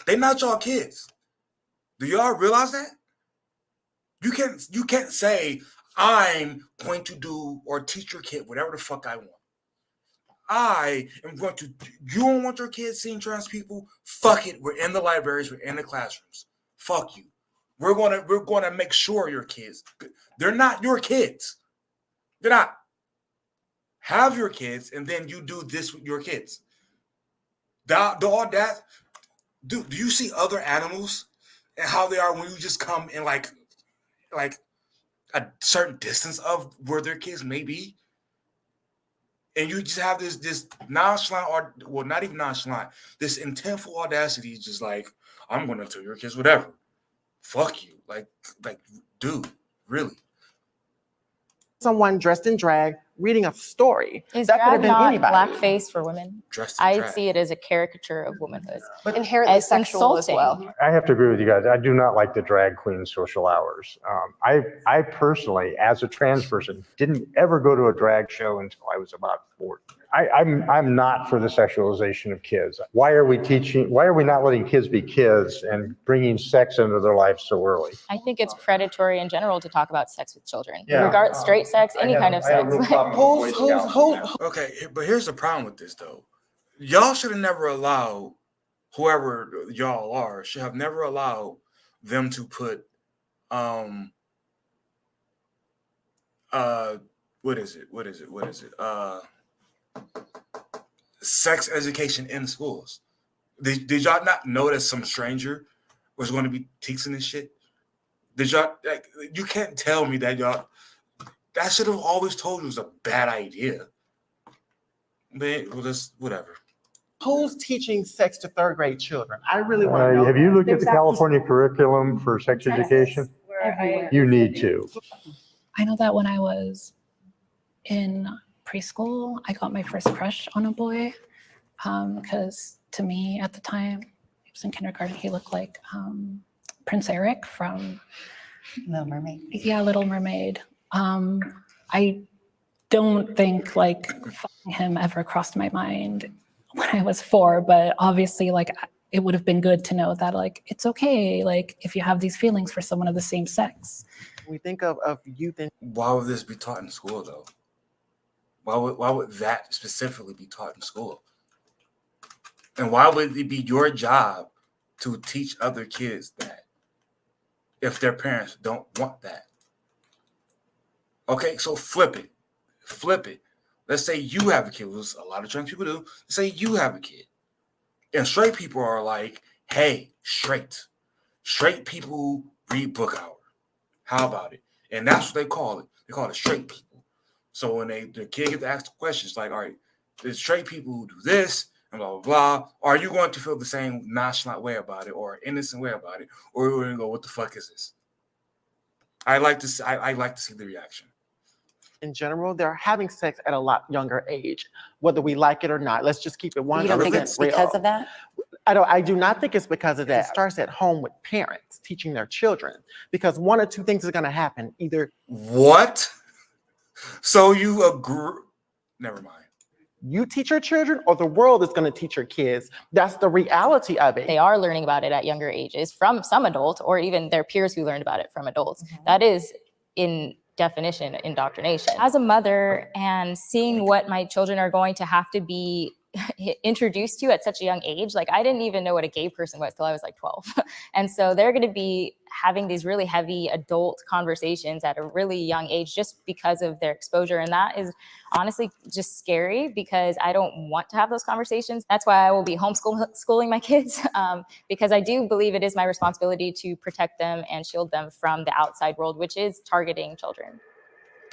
they not y'all kids? Do y'all realize that? You can't say I'm going to do or teach your kid whatever the fuck I want. I am going to. You don't want your kids seeing trans people? Fuck it. We're in the libraries. We're in the classrooms. Fuck you. We're gonna make sure your kids. They're not your kids. They're not. Have your kids, and then you do this with your kids. The audacity. Do you see other animals and how they are when you just come in like a certain distance of where their kids may be? And you just have this nonchalant, or well, not even nonchalant, this intentful audacity, just like, I'm gonna tell your kids whatever. Fuck you. Like, dude, really. Someone dressed in drag reading a story. Is That could have drag been not anybody. blackface for women? Dressed in I drag. see it as a caricature of womanhood. But inherently As sexual as insulting. well. I have to agree with you guys. I do not like the drag queen social hours. I personally, as a trans person, didn't ever go to a drag show until I was about 40. I'm not for the sexualization of kids. Why are we not letting kids be kids and bringing sex into their lives so early? I think it's predatory in general to talk about sex with children. Yeah. Straight sex, any kind of sex. Okay, but here's the problem with this though. Y'all should have never allowed whoever y'all are should have never allowed them to put what is it? Sex education in schools. Did y'all not know that some stranger was going to be teaching this shit? Did y'all you can't tell me that y'all that should have always told you it was a bad idea. But well, that's whatever. Who's teaching sex to third grade children? I really want to know. Have you looked at the California curriculum for sex education? You need to. I know that when I was in preschool, I got my first crush on a boy because to me at the time, he was in kindergarten, he looked like Prince Eric from Little Mermaid. Yeah, Little Mermaid. I don't think like fucking him ever crossed my mind when I was 4, but obviously like it would have been good to know that like it's okay, like if you have these feelings for someone of the same sex. We think of youth and Why would this be taught in school though? Why would that specifically be taught in school? And why would it be your job to teach other kids that if their parents don't want that? Okay, so flip it. Let's say you have a kid, which a lot of trans people do. Let's say you have a kid. And straight people are like, hey, straight people read book hour. How about it? And that's what they call it. They call it straight people. So when the kid gets to ask the questions, like, all right, there's straight people who do this and blah, blah, blah. Are you going to feel the same nonchalant way about it or innocent way about it? Or are you going to go, what the fuck is this? I like to see the reaction. in general, they're having sex at a lot younger age, whether we like it or not. Let's just keep it 100% You don't think it's real. because of that? I do not think it's because of that. It starts at home with parents teaching their children, because one or two things is going to happen. Either What? So you agree? Never mind. you teach your children or the world is going to teach your kids. That's the reality of it. They are learning about it at younger ages from some adult or even their peers who learned about it from adults. That is in definition indoctrination. As a mother and seeing what my children are going to have to be introduced to at such a young age, like I didn't even know what a gay person was till I was like 12. And so they're going to be having these really heavy adult conversations at a really young age just because of their exposure. And that is honestly just scary because I don't want to have those conversations. That's why I will be homeschooling my kids, because I do believe it is my responsibility to protect them and shield them from the outside world, which is targeting children.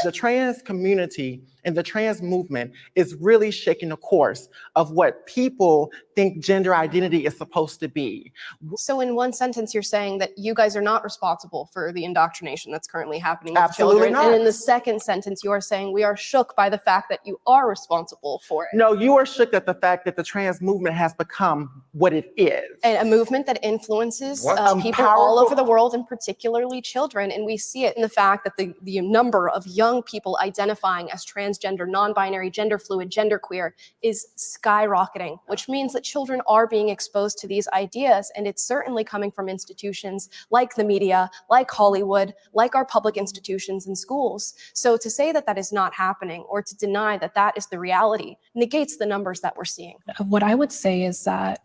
The trans community and the trans movement is really shaking the course of what people think gender identity is supposed to be. So in one sentence, you're saying that you guys are not responsible for the indoctrination that's currently happening with Absolutely children. not. And in the second sentence, you are saying we are shook by the fact that you are responsible for it. No, you are shook at the fact that the trans movement has become what it is. And a movement that influences What? people all over Powerful- the world, and particularly children. And we see it in the fact that the number of young people identifying as transgender, non-binary, gender fluid, genderqueer is skyrocketing, which means that children are being exposed to these ideas. And it's certainly coming from institutions like the media, like Hollywood, like our public institutions and schools. So to say that that is not happening, or to deny that that is the reality, negates the numbers that we're seeing. What I would say is that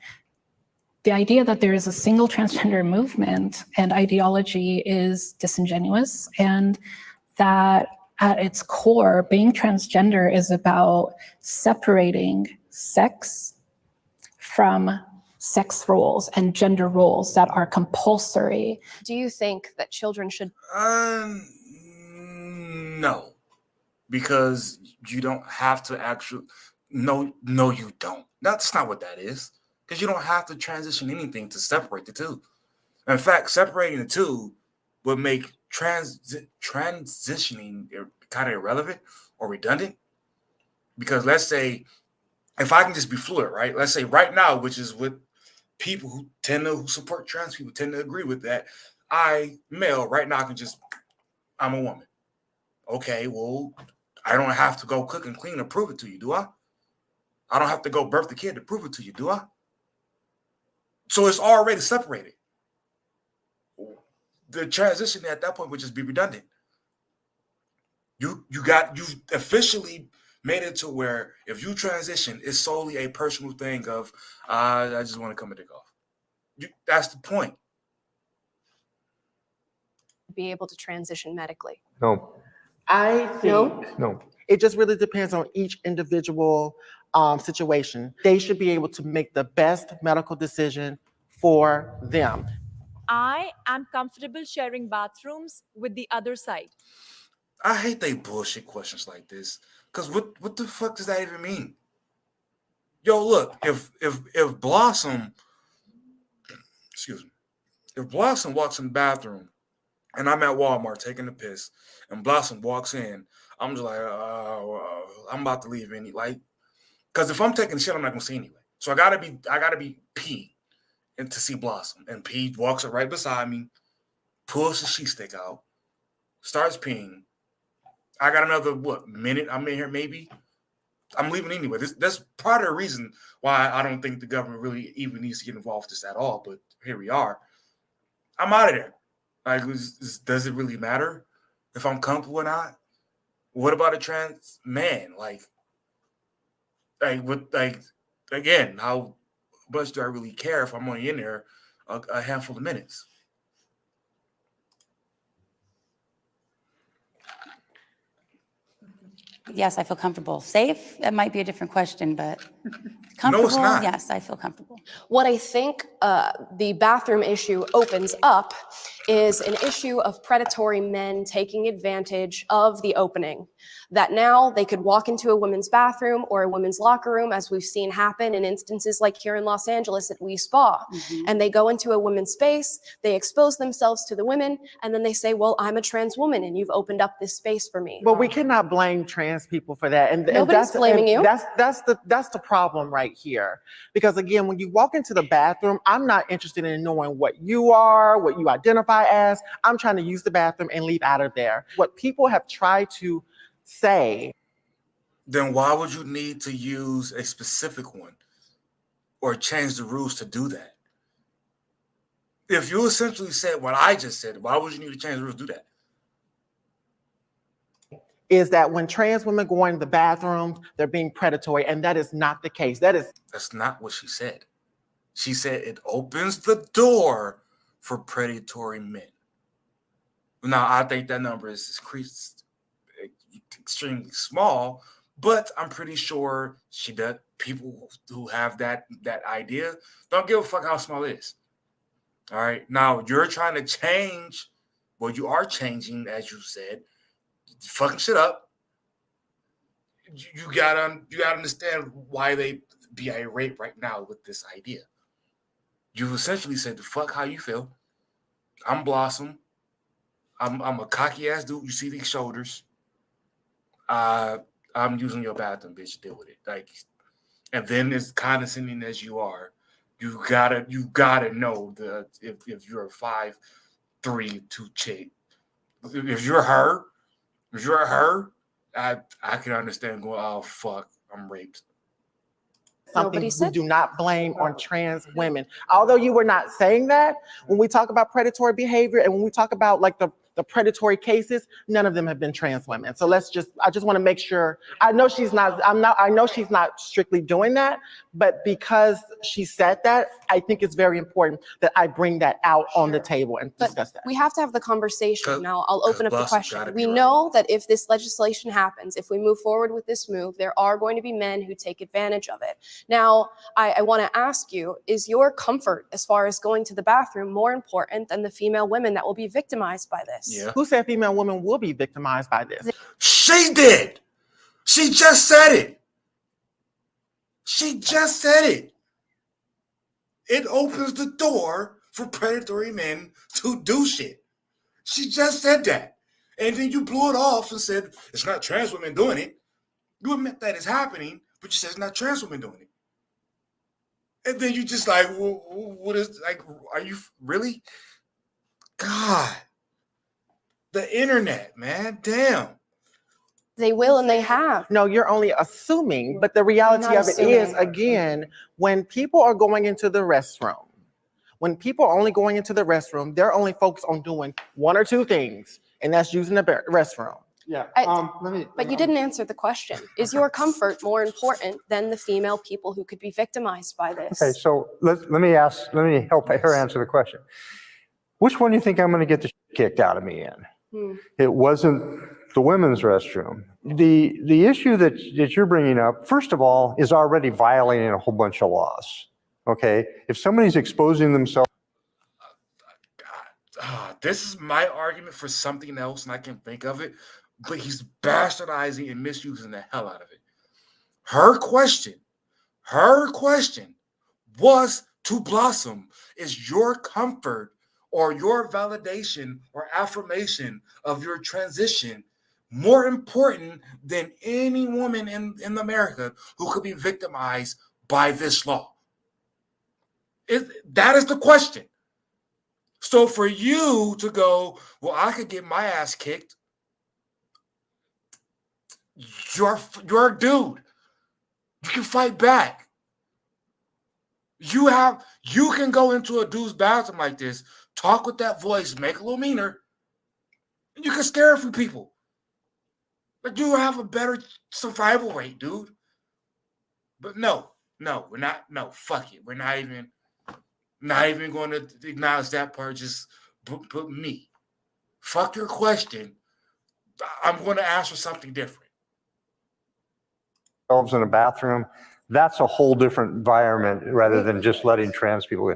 the idea that there is a single transgender movement and ideology is disingenuous, and that at its core, being transgender is about separating sex from sex roles and gender roles that are compulsory. Do you think that children should? No, because you don't have to actually. No, you don't. That's not what that is. Because you don't have to transition anything to separate the two. In fact, separating the two would make transitioning kind of irrelevant or redundant. Because let's say, if I can just be fluid, right? Let's say right now, which is what people who support trans people tend to agree with, that male, right now, I'm a woman. Okay, well, I don't have to go cook and clean to prove it to you, do I? I don't have to go birth the kid to prove it to you, do I? So it's already separated. The transition at that point would just be redundant. You've officially made it to where if you transition, it's solely a personal thing of I just want to come and take off. That's the point. Be able to transition medically? No, I think no. it just really depends on each individual situation. They should be able to make the best medical decision for them. I am comfortable sharing bathrooms with the other side. I hate they bullshit questions like this. Because what the fuck does that even mean? Yo, look, if Blossom, excuse me, if Blossom walks in the bathroom and I'm at Walmart taking a piss and Blossom walks in, I'm just like, I'm about to leave because if I'm taking shit, I'm not gonna see anyway. So I gotta be P and to see Blossom. And P walks right beside me, pulls the sheet stick out, starts peeing. I got another minute I'm in here, maybe. I'm leaving anyway. That's part of the reason why I don't think the government really even needs to get involved with this at all. But here we are. I'm out of there. Does it really matter if I'm comfortable or not? What about a trans man? Again, how much do I really care if I'm only in there a handful of minutes? Yes, I feel comfortable. Safe, that might be a different question, but comfortable, No, it's not. yes, I feel comfortable. What I think the bathroom issue opens up is an issue of predatory men taking advantage of the opening. That now they could walk into a women's bathroom or a women's locker room, as we've seen happen in instances like here in Los Angeles at We Spa. And they go into a women's space, they expose themselves to the women, and then they say, well, I'm a trans woman and you've opened up this space for me. But we cannot blame trans people for that. And Nobody's blaming you. That's the problem right here. Because again, when you walk into the bathroom, I'm not interested in knowing what you are, what you identify as. I'm trying to use the bathroom and leave out of there. What people have tried to say. Then why would you need to use a specific one or change the rules to do that? If you essentially said what I just said, why would you need to change the rules to do that? Is that when trans women go into the bathroom, they're being predatory, and that is not the case. That's not what she said. She said it opens the door for predatory men. Now, I think that number is extremely small, but I'm pretty sure she does. People who have that idea don't give a fuck how small it is. All right. Now you're trying to change. Well, you are changing, as you said, fucking shit up. You gotta understand why they be irate right now with this idea. You essentially said, "The fuck how you feel." I'm Blossom. I'm a cocky ass dude. You see these shoulders. I'm using your bathroom, bitch. Deal with it. Like, and then as condescending as you are, you gotta know if you're a 5'3", 2 chick. If you're her, I can understand going, oh fuck, I'm raped. Something Nobody we said do not blame on trans women. Although you were not saying that, when we talk about predatory behavior and when we talk about like the predatory cases, none of them have been trans women. So I just want to make sure, I know she's not strictly doing that, but because she said that, I think it's very important that I bring that out on the table and But discuss that. we have to have the conversation. Now, I'll open up the Blossom question. gotta We be right. know that if this legislation happens, if we move forward with this move, there are going to be men who take advantage of it. Now, I want to ask you, is your comfort as far as going to the bathroom more important than the female women that will be victimized by this? Yeah. Who said female women will be victimized by this? She did. She just said it. She just said it. It opens the door for predatory men to do shit. She just said that. And then you blew it off and said, it's not trans women doing it. You admit that it's happening, but you said it's not trans women doing it. And then you just like, well, what is, like, are you really? God. The internet, man. Damn. They will and they have. No, you're only assuming, but the reality not of it is, assuming. again, when people are going into the restroom, when people are only going into the restroom, they're only focused on doing one or two things, and that's using the restroom. Yeah. But you didn't answer the question. Is your comfort more important than the female people who could be victimized by this? Okay, so let me help her answer the question. Which one do you think I'm going to get the shit kicked out of me in? It wasn't the women's restroom. The issue that you're bringing up, first of all, is already violating a whole bunch of laws. Okay, if somebody's exposing themselves. This is my argument for something else, and I can think of it, but he's bastardizing and misusing the hell out of it. Her question was to Blossom, is your comfort or your validation or affirmation of your transition more important than any woman in America who could be victimized by this law? That is the question. So for you to go, well, I could get my ass kicked. You're a dude. You can fight back. You can go into a dude's bathroom like this, talk with that voice, make it a little meaner, and you can scare a few people. But you have a better survival rate, dude. But no, we're not. No, fuck it. We're not even going to acknowledge that part. Just put me. Fuck your question. I'm going to ask for something different. In a bathroom, that's a whole different environment rather than just letting trans people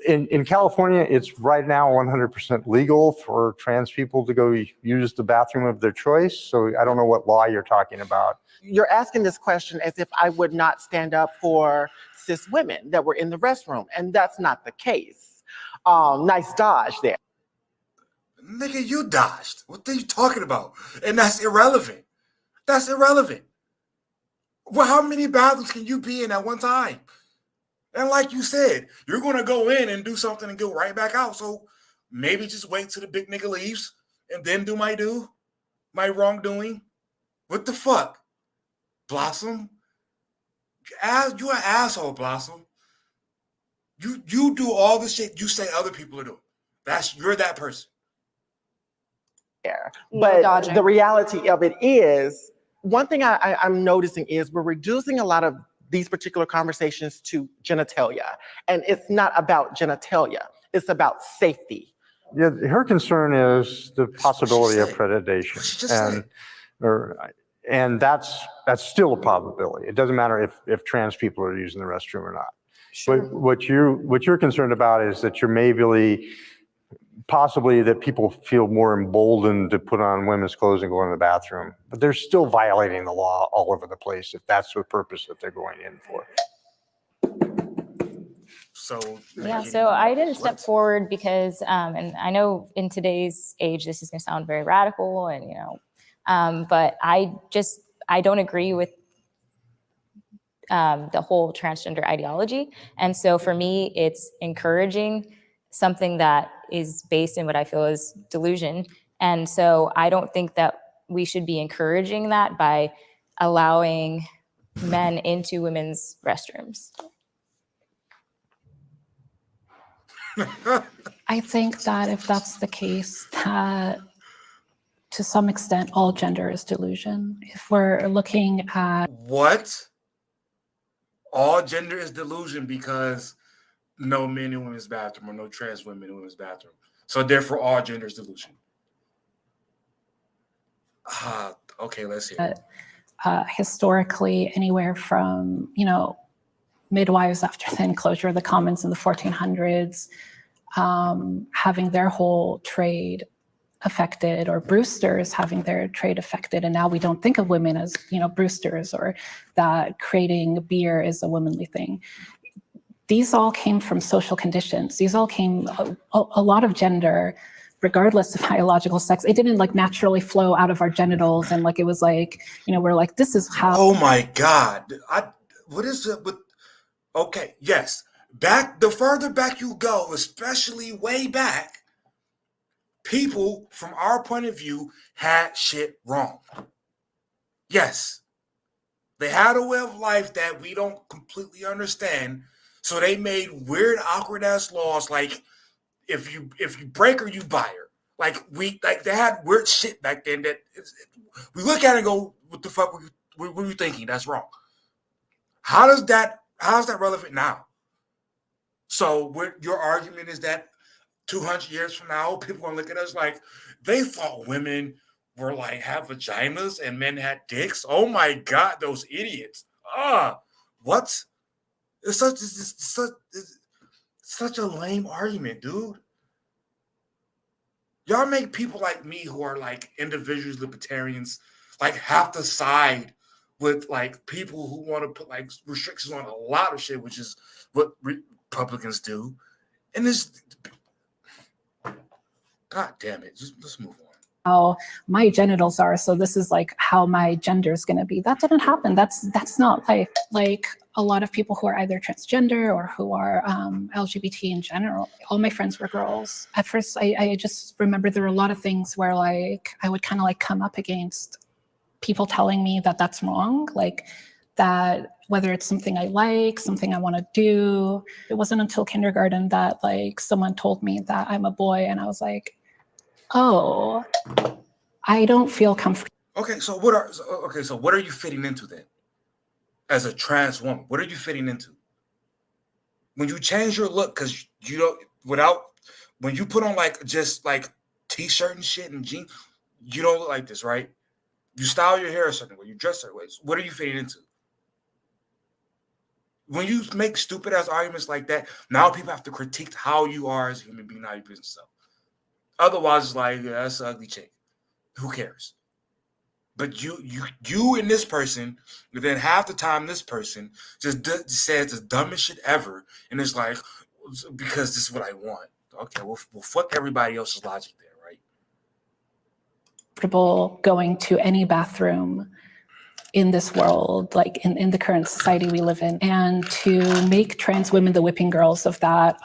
in. In California, it's right now 100% legal for trans people to go use the bathroom of their choice. So I don't know what law you're talking about. You're asking this question as if I would not stand up for cis women that were in the restroom, and that's not the case. Nice dodge there. Nigga, you dodged. What are you talking about? And that's irrelevant. That's irrelevant. Well, how many bathrooms can you be in at one time? And like you said, you're going to go in and do something and go right back out. So maybe just wait till the big nigga leaves and then do my wrongdoing. What the fuck? Blossom? You an asshole, Blossom. You do all the shit you say other people are doing. You're that person. But the reality of it is, one thing I'm noticing is we're reducing a lot of these particular conversations to genitalia. And it's not about genitalia. It's about safety. Yeah, her concern is the possibility of predation. And that's still a probability. It doesn't matter if trans people are using the restroom or not. Sure. But what you're concerned about is that you're maybe possibly that people feel more emboldened to put on women's clothes and go in the bathroom, but they're still violating the law all over the place if that's the purpose that they're going in for. So Yeah, so I didn't step forward because, and I know in today's age, this is going to sound very radical and, but I don't agree with the whole transgender ideology. And so for me, it's encouraging something that is based in what I feel is delusion. And so I don't think that we should be encouraging that by allowing men into women's restrooms. I think that if that's the case, that to some extent, all gender is delusion. If we're looking at what? All gender is delusion because no men in women's bathroom or no trans women in women's bathroom. So therefore, all gender is delusion. Okay, let's hear it. Historically, anywhere from, midwives after the enclosure of the commons in the 1400s, having their whole trade affected, or Brewsters having their trade affected. And now we don't think of women as, Brewsters, or that creating beer is a womanly thing. These all came from social conditions. These all came, a lot of gender, regardless of biological sex, it didn't like naturally flow out of our genitals. And like, it was like, we're like, this is how. Oh my God. What is it with, okay, yes. The further back you go, especially way back, people from our point of view had shit wrong. Yes. They had a way of life that we don't completely understand. So they made weird, awkward ass laws like if you break her, you buy her. They had weird shit back then that we look at it and go, what the fuck were you thinking? That's wrong. How's that relevant now? So your argument is that 200 years from now, people are going to look at us like they thought women were like have vaginas and men had dicks. Oh my God, those idiots. What? It's such a lame argument, dude. Y'all make people like me who are like individuals, libertarians, like have to side with like people who want to put like restrictions on a lot of shit, which is what Republicans do. And this, God damn it, let's move on. How my genitals are, so this is like how my gender is going to be. That didn't happen. That's not life. Like a lot of people who are either transgender or who are LGBT in general, all my friends were girls. At first, I just remember there were a lot of things where like I would kind of like come up against people telling me that that's wrong, like that whether it's something I like, something I want to do. It wasn't until kindergarten that like someone told me that I'm a boy, and I was like, oh, I don't feel comfortable. Okay, so what are you fitting into then? As a trans woman, what are you fitting into? When you change your look, because you don't, when you put on like just like t-shirt and shit and jeans, you don't look like this, right? You style your hair a certain way, you dress a certain way. What are you fitting into? When you make stupid ass arguments like that, now people have to critique how you are as a human being, how you present yourself. Otherwise, it's like, yeah, that's an ugly chick. Who cares? But you and this person, but then half the time this person just says the dumbest shit ever, and it's like, because this is what I want. Okay, well fuck everybody else's logic there, right? Comfortable going to any bathroom in this world, like in the current society we live in, and to make trans women the whipping girls of that,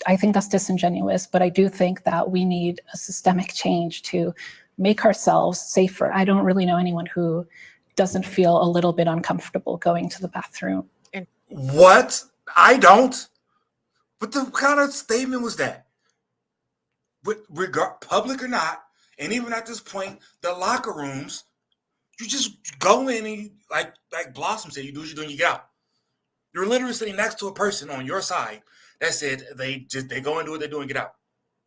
I think that's disingenuous, but I do think that we need a systemic change to make ourselves safer. I don't really know anyone who doesn't feel a little bit uncomfortable going to the bathroom. What? I don't. What the kind of statement was that? With regard, public or not, and even at this point, the locker rooms, you just go in and like Blossom said, you do what you're doing, you get out. You're literally sitting next to a person on your side that said they go and do what they do and get out.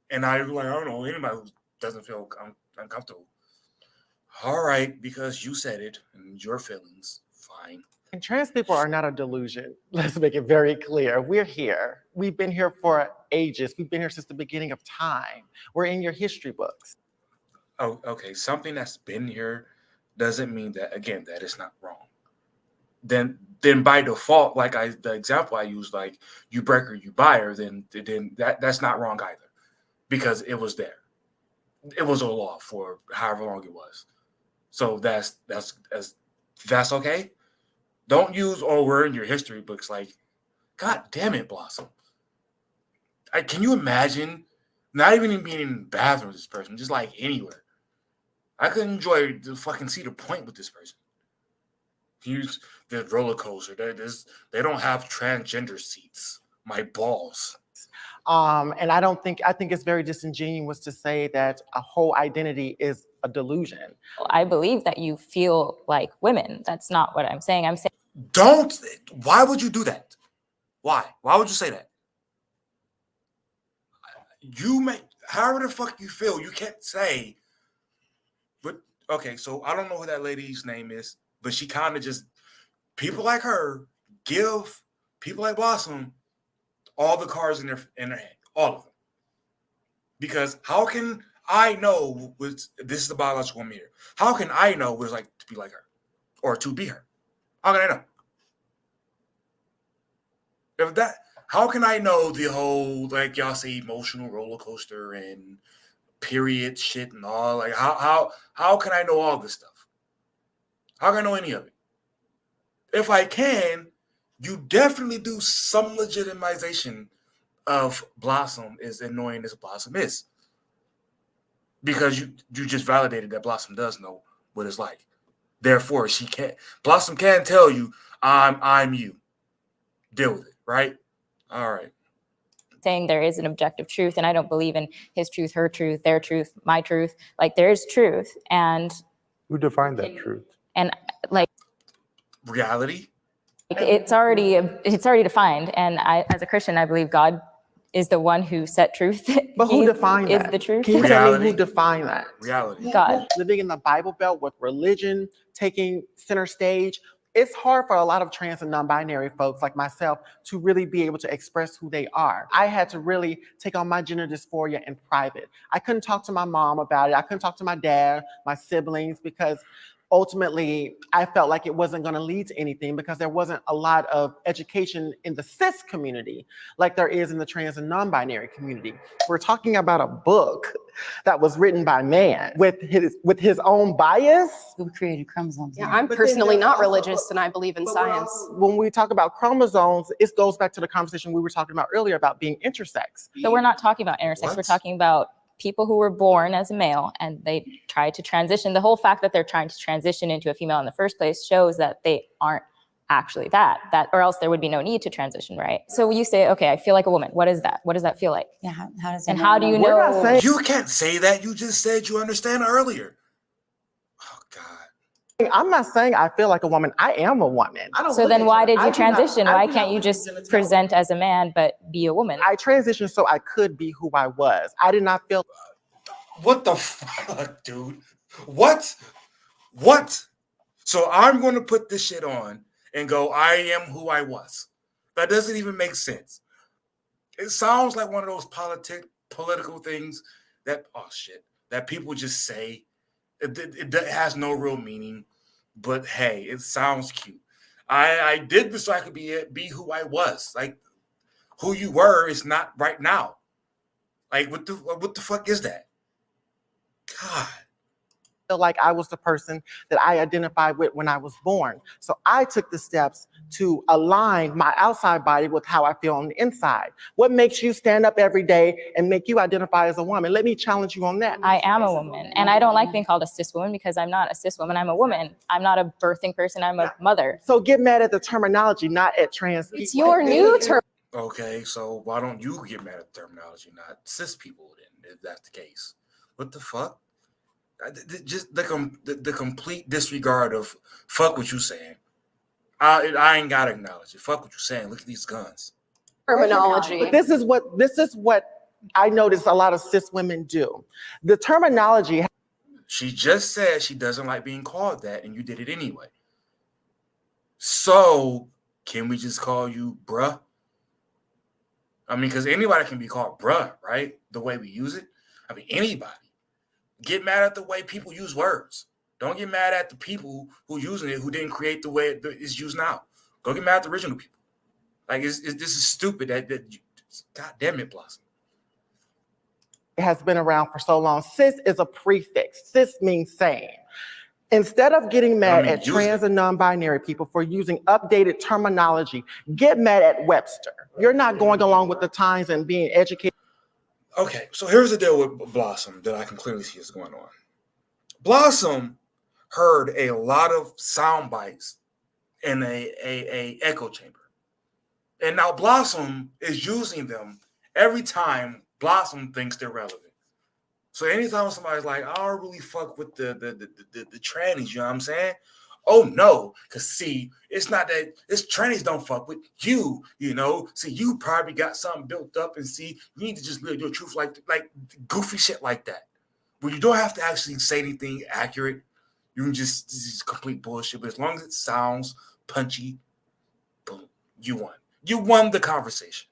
And I don't know anybody who doesn't feel uncomfortable. All right, because you said it and your feelings, fine. And trans people are not a delusion. Let's make it very clear. We're here. We've been here for ages. We've been here since the beginning of time. We're in your history books. Oh, okay. Something that's been here doesn't mean that, again, that it's not wrong. Then by default, like the example I used, like you break her, you buy her, then that's not wrong either, because it was there. It was a law for however long it was. So that's okay. Don't use we're in your history books. Like, God damn it, Blossom. Can you imagine not even being in the bathroom with this person, just like anywhere? I could enjoy the fucking see the point with this person. Use the roller coaster. They don't have transgender seats. My balls. And I think it's very disingenuous to say that a whole identity is a delusion. I believe that you feel like women. That's not what I'm saying. I'm saying Why would you do that? Why would you say that? You make however the fuck you feel. You can't say, but okay, so I don't know who that lady's name is, but she kind of just, people like her give people like Blossom all the cards in their hand, all of them. Because how can I know this is the biological woman here? How can I know what it's like to be like her or to be her? How can I know? How can I know the whole, like y'all say, emotional roller coaster and period shit and all? Like how can I know all this stuff? How can I know any of it? If I can, you definitely do some legitimization of Blossom, as annoying as Blossom is. Because you just validated that Blossom does know what it's like. Therefore, Blossom can tell you, I'm you. Deal with it, right? All right. saying there is an objective truth, and I don't believe in his truth, her truth, their truth, my truth. Like, there's truth, and Who defined that truth? and like Reality. it's already defined. And I, as a Christian, I believe God is the one who set truth. But who defined is that? the truth? Can you tell me Reality. who defined that? Reality. God. Living in the Bible Belt with religion taking center stage, it's hard for a lot of trans and non-binary folks like myself to really be able to express who they are. I had to really take on my gender dysphoria in private. I couldn't talk to my mom about it. I couldn't talk to my dad, my siblings, because ultimately I felt like it wasn't going to lead to anything because there wasn't a lot of education in the cis community like there is in the trans and non-binary community. We're talking about a book that was written by man with his own bias. Who created chromosomes? Yeah, I'm But then personally there's not also- religious and I believe in But science. when we talk about chromosomes, it goes back to the conversation we were talking about earlier about being intersex. So we're not talking about intersex. We're What? talking about people who were born as a male and they try to transition. The whole fact that they're trying to transition into a female in the first place shows that they aren't actually that, or else there would be no need to transition, right? So you say, okay, I feel like a woman. What is that? What does that feel like? Yeah, how does And it how do you We're not know? saying- You can't say that. You just said you understand earlier. Oh God. I'm not saying I feel like a woman. I am a woman. So then why did I you do not- transition? I Why do can't not you just live in genitalia. present as a man but be a woman? I transitioned so I could be who I was. I did not feel What the fuck, dude? What? So I'm going to put this shit on and go, I am who I was. That doesn't even make sense. It sounds like one of those political things that, oh shit, that people just say. It has no real meaning, but hey, it sounds cute. I did this so I could be who I was. Like, who you were is not right now. Like, what the fuck is that? God. feel like I was the person that I identified with when I was born. So I took the steps to align my outside body with how I feel on the inside. What makes you stand up every day and make you identify as a woman? Let me challenge you on that. I am a woman, and I don't like being called a cis woman because I'm not a cis woman. I'm a woman. I'm not a birthing person. I'm a mother. So get mad at the terminology, not at trans people. It's your new term. Okay, so why don't you get mad at the terminology, not cis people then, if that's the case? What the fuck? Just the complete disregard of fuck what you saying. I ain't gotta acknowledge it. Fuck what you saying. Look at these guns. Terminology. But this is what I notice a lot of cis women do. The terminology. She just said she doesn't like being called that, and you did it anyway. So can we just call you bruh? I mean, because anybody can be called bruh, right? The way we use it. I mean, anybody. Get mad at the way people use words. Don't get mad at the people who using it who didn't create the way it's used now. Go get mad at the original people. Like, this is stupid. God damn it, Blossom. It has been around for so long. Cis is a prefix. Cis means same. Instead of getting mad at trans and non-binary people for using updated terminology, get mad at Webster. You're not going along with the times and being educated. Okay, so here's the deal with Blossom that I can clearly see is going on. Blossom heard a lot of sound bites in a echo chamber. And now Blossom is using them every time Blossom thinks they're relevant. So anytime somebody's like, I don't really fuck with the trannies, you know what I'm saying? Oh no, because see, it's not that it's trannies don't fuck with you, you know. See, you probably got something built up, and see, you need to just live your truth like goofy shit like that. Where you don't have to actually say anything accurate. You can just complete bullshit. But as long as it sounds punchy, boom, you won. You won the conversation.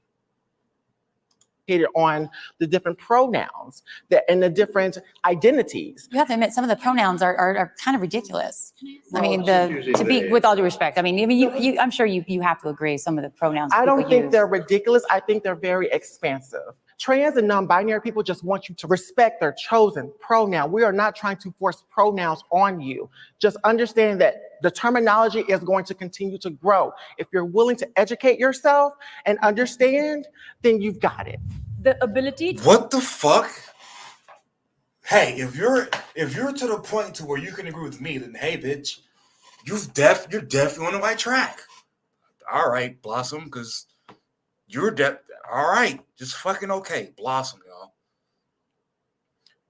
On the different pronouns and the different identities. You have to admit, some of the pronouns are kind of ridiculous. I mean, to be, with all due respect, I mean, you I'm sure you have to agree some of the pronouns. I don't think use. they're ridiculous. I think they're very expansive. Trans and non-binary people just want you to respect their chosen pronoun. We are not trying to force pronouns on you. Just understand that the terminology is going to continue to grow. If you're willing to educate yourself and understand, then you've got it. The ability to What the fuck? Hey, if you're to the point to where you can agree with me, then hey, bitch, you're definitely on the right track. All right, Blossom, because you're all right, just fucking okay, Blossom, y'all.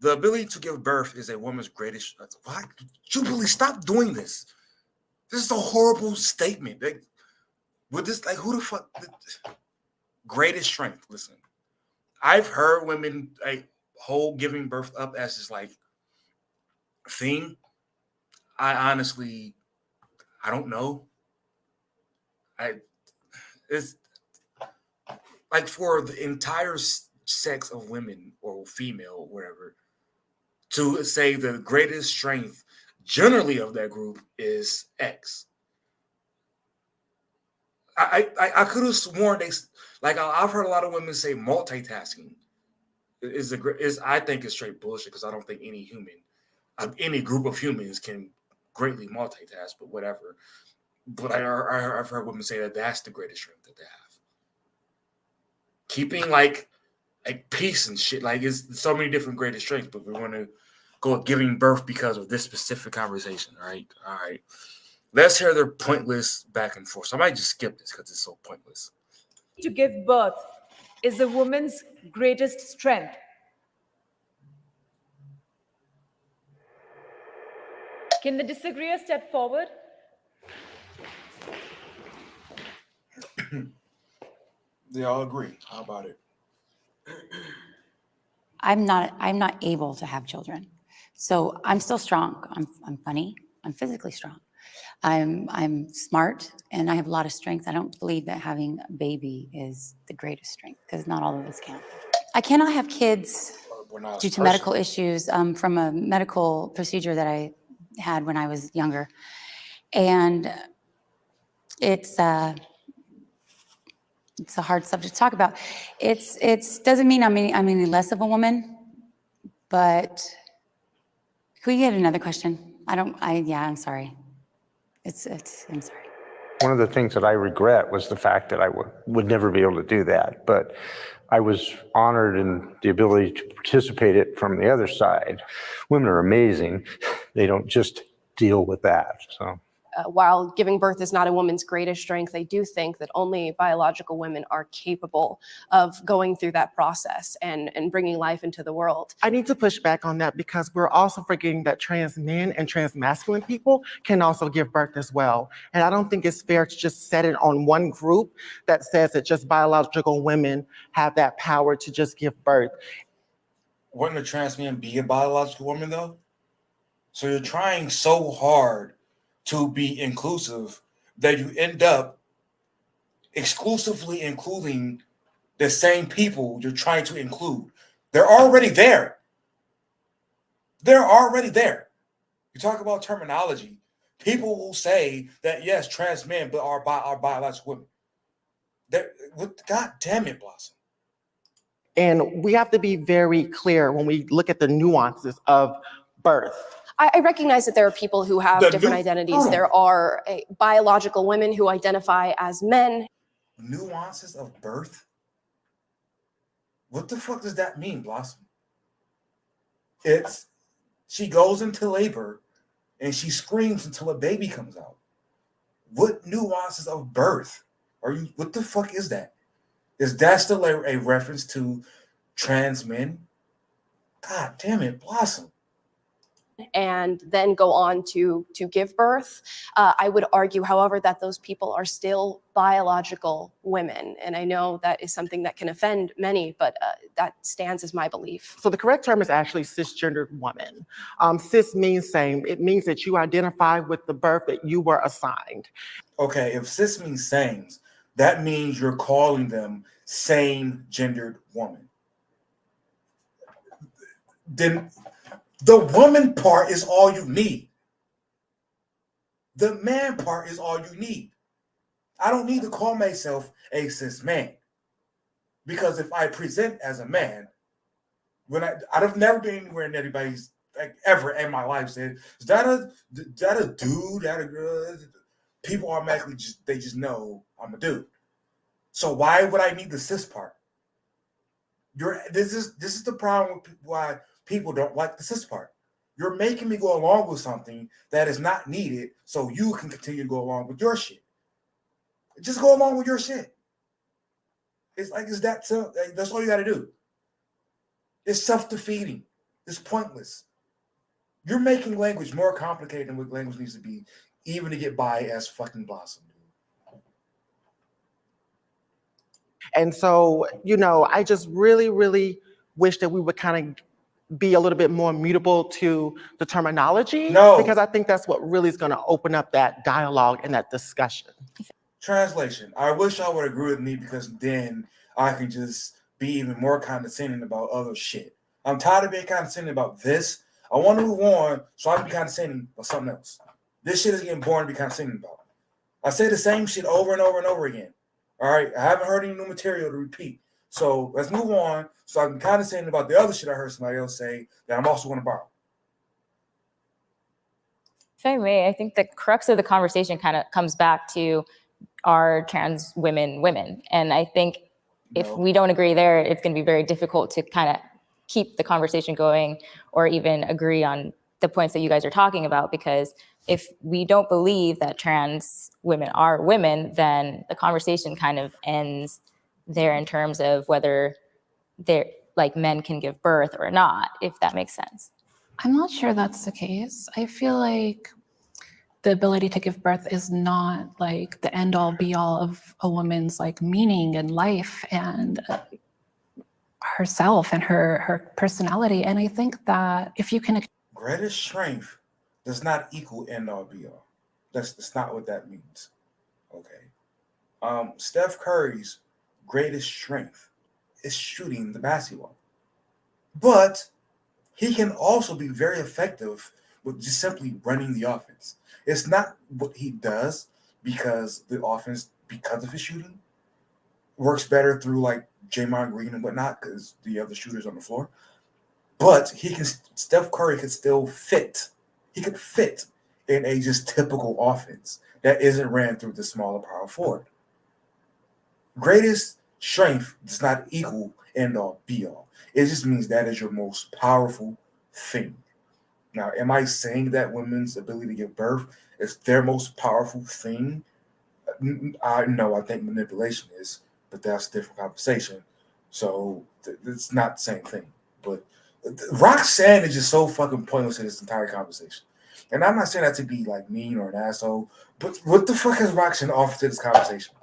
The ability to give birth is a woman's greatest. Why, Jubilee, stop doing this. This is a horrible statement. Like, with this, like, who the fuck? Greatest strength. Listen, I've heard women like hold giving birth up as this like thing. I honestly, I don't know. It's like for the entire sex of women or female or whatever to say the greatest strength generally of that group is X. I could have sworn they like I've heard a lot of women say multitasking is I think is straight bullshit because I don't think any human, any group of humans can greatly multitask, but whatever. But I've heard women say that that's the greatest strength that they have. Keeping like peace and shit, like it's so many different greatest strengths, but we want to go with giving birth because of this specific conversation, right? All right. Let's hear their pointless back and forth. So I might just skip this because it's so pointless. to give birth is a woman's greatest strength. Can the disagreeer step forward? They all agree. How about it? I'm not able to have children. So I'm still strong. I'm funny. I'm physically strong. I'm smart and I have a lot of strength. I don't believe that having a baby is the greatest strength because not all of us can. I cannot have kids due to medical issues from a medical procedure that I had when I was younger. And it's a hard subject to talk about. It's doesn't mean I'm any less of a woman, but can we get another question? I'm sorry. I'm sorry. One of the things that I regret was the fact that I would never be able to do that, but I was honored in the ability to participate it from the other side. Women are amazing. They don't just deal with that, so. While giving birth is not a woman's greatest strength, I do think that only biological women are capable of going through that process and bringing life into the world. I need to push back on that because we're also forgetting that trans men and trans masculine people can also give birth as well. And I don't think it's fair to just set it on one group that says that just biological women have that power to just give birth. Wouldn't a trans man be a biological woman though? So you're trying so hard to be inclusive, that you end up exclusively including the same people you're trying to include. They're already there. They're already there. You talk about terminology. People will say that yes, trans men but are biological women. God damn it, Blossom. And we have to be very clear when we look at the nuances of birth. I recognize that there are people who have different identities. There are biological women who identify as men. Nuances of birth? What the fuck does that mean, Blossom? She goes into labor and she screams until a baby comes out. What nuances of birth what the fuck is that? Is that still a reference to trans men? God damn it, Blossom. And then go on to give birth. I would argue, however, that those people are still biological women. And I know that is something that can offend many, but that stands as my belief. So the correct term is actually cisgendered woman. Cis means same. It means that you identify with the birth that you were assigned. Okay, if cis means same, that means you're calling them same-gendered woman. Then the woman part is all you need. The man part is all you need. I don't need to call myself a cis man. Because if I present as a man, I've never been anywhere and anybody's like ever in my life said, is that a dude? That a girl? People automatically just know I'm a dude. So why would I need the cis part? This is the problem with why people don't like the cis part. You're making me go along with something that is not needed so you can continue to go along with your shit. Just go along with your shit. It's that simple. That's all you got to do. It's self-defeating. It's pointless. You're making language more complicated than what language needs to be, even to get by as fucking Blossom. And so, I just really, really wish that we would kind of be a little bit more mutable to the terminology. No. Because I think that's what really is going to open up that dialogue and that discussion. Translation. I wish I would agree with me because then I can just be even more condescending about other shit. I'm tired of being condescending about this. I want to move on so I can be condescending about something else. This shit is getting boring to be condescending about. I say the same shit over and over and over again. All right? I haven't heard any new material to repeat. So let's move on so I can condescend about the other shit I heard somebody else say that I'm also going to borrow. If I may, I think the crux of the conversation kind of comes back to are trans women. And I think if we don't agree there, it's going to be very difficult to kind of keep the conversation going or even agree on the points that you guys are talking about. Because if we don't believe that trans women are women, then the conversation kind of ends there in terms of whether they're like men can give birth or not, if that makes sense. I'm not sure that's the case. I feel like the ability to give birth is not like the end all be all of a woman's like meaning and life and herself and her personality. And I think that if you can... Greatest strength does not equal end all be all. That's not what that means. Okay. Steph Curry's greatest strength is shooting the basketball. But he can also be very effective with just simply running the offense. It's not what he does because the offense, because of his shooting, works better through like Draymond Green and whatnot because the other shooters on the floor. But Steph Curry could still fit. He could fit in a just typical offense that isn't ran through the smaller power forward. Greatest strength does not equal end all be all. It just means that is your most powerful thing. Now, am I saying that women's ability to give birth is their most powerful thing? No, I think manipulation is, but that's a different conversation. So it's not the same thing. But Roxanne is just so fucking pointless in this entire conversation. And I'm not saying that to be like mean or an asshole, but what the fuck has Roxanne offered to this conversation?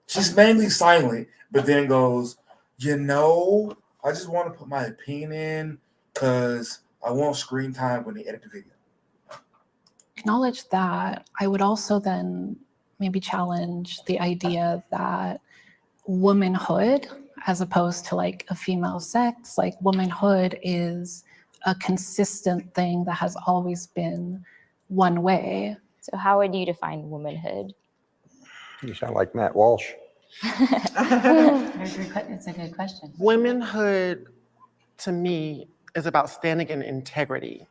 She's mainly silent, but then goes, I just want to put my opinion in because I want screen time when they edit the video. Acknowledge that. I would also then maybe challenge the idea that womanhood, as opposed to like a female sex, like womanhood is a consistent thing that has always been one way. So how would you define womanhood? You sound like Matt Walsh. It's a good question. Womanhood, to me, is about standing in integrity.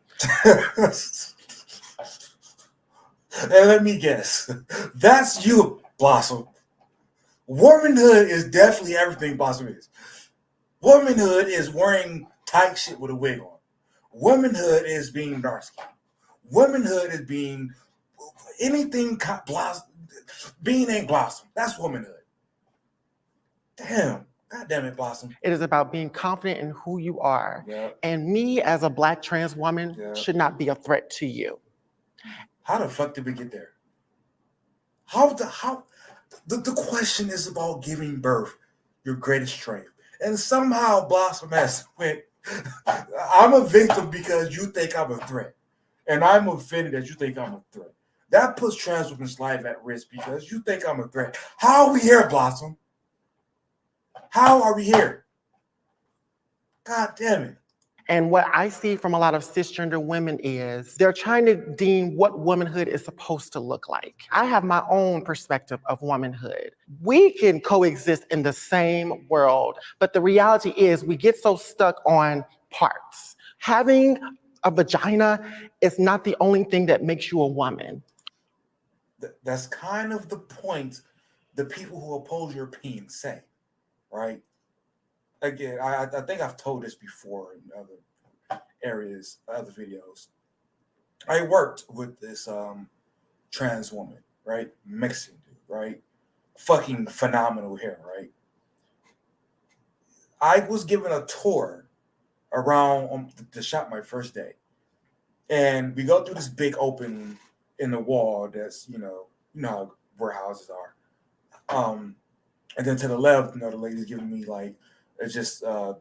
And let me guess, that's you, Blossom. Womanhood is definitely everything Blossom is. Womanhood is wearing tight shit with a wig on. Womanhood is being dark skinned. Womanhood is being anything Blossom. Being ain't Blossom. That's womanhood. Damn. God damn it, Blossom. It is about being confident in who you are. Yeah. And me as a Black trans woman should not be a threat to you. How the fuck did we get there? The question is about giving birth, your greatest strength. And somehow Blossom has went, I'm a victim because you think I'm a threat. And I'm offended that you think I'm a threat. That puts trans women's life at risk because you think I'm a threat. How are we here, Blossom? How are we here? God damn it. And what I see from a lot of cisgender women is they're trying to deem what womanhood is supposed to look like. I have my own perspective of womanhood. We can coexist in the same world, but the reality is we get so stuck on parts. Having a vagina is not the only thing that makes you a woman. That's kind of the point the people who oppose your opinion say, right? Again, I think I've told this before in other areas, other videos. I worked with this trans woman, right? Mexican dude, right? Fucking phenomenal hair, right? I was given a tour around the shop my first day. And we go through this big open in the wall that's, you know how warehouses are. And then to the left, the lady's giving me like, it's just an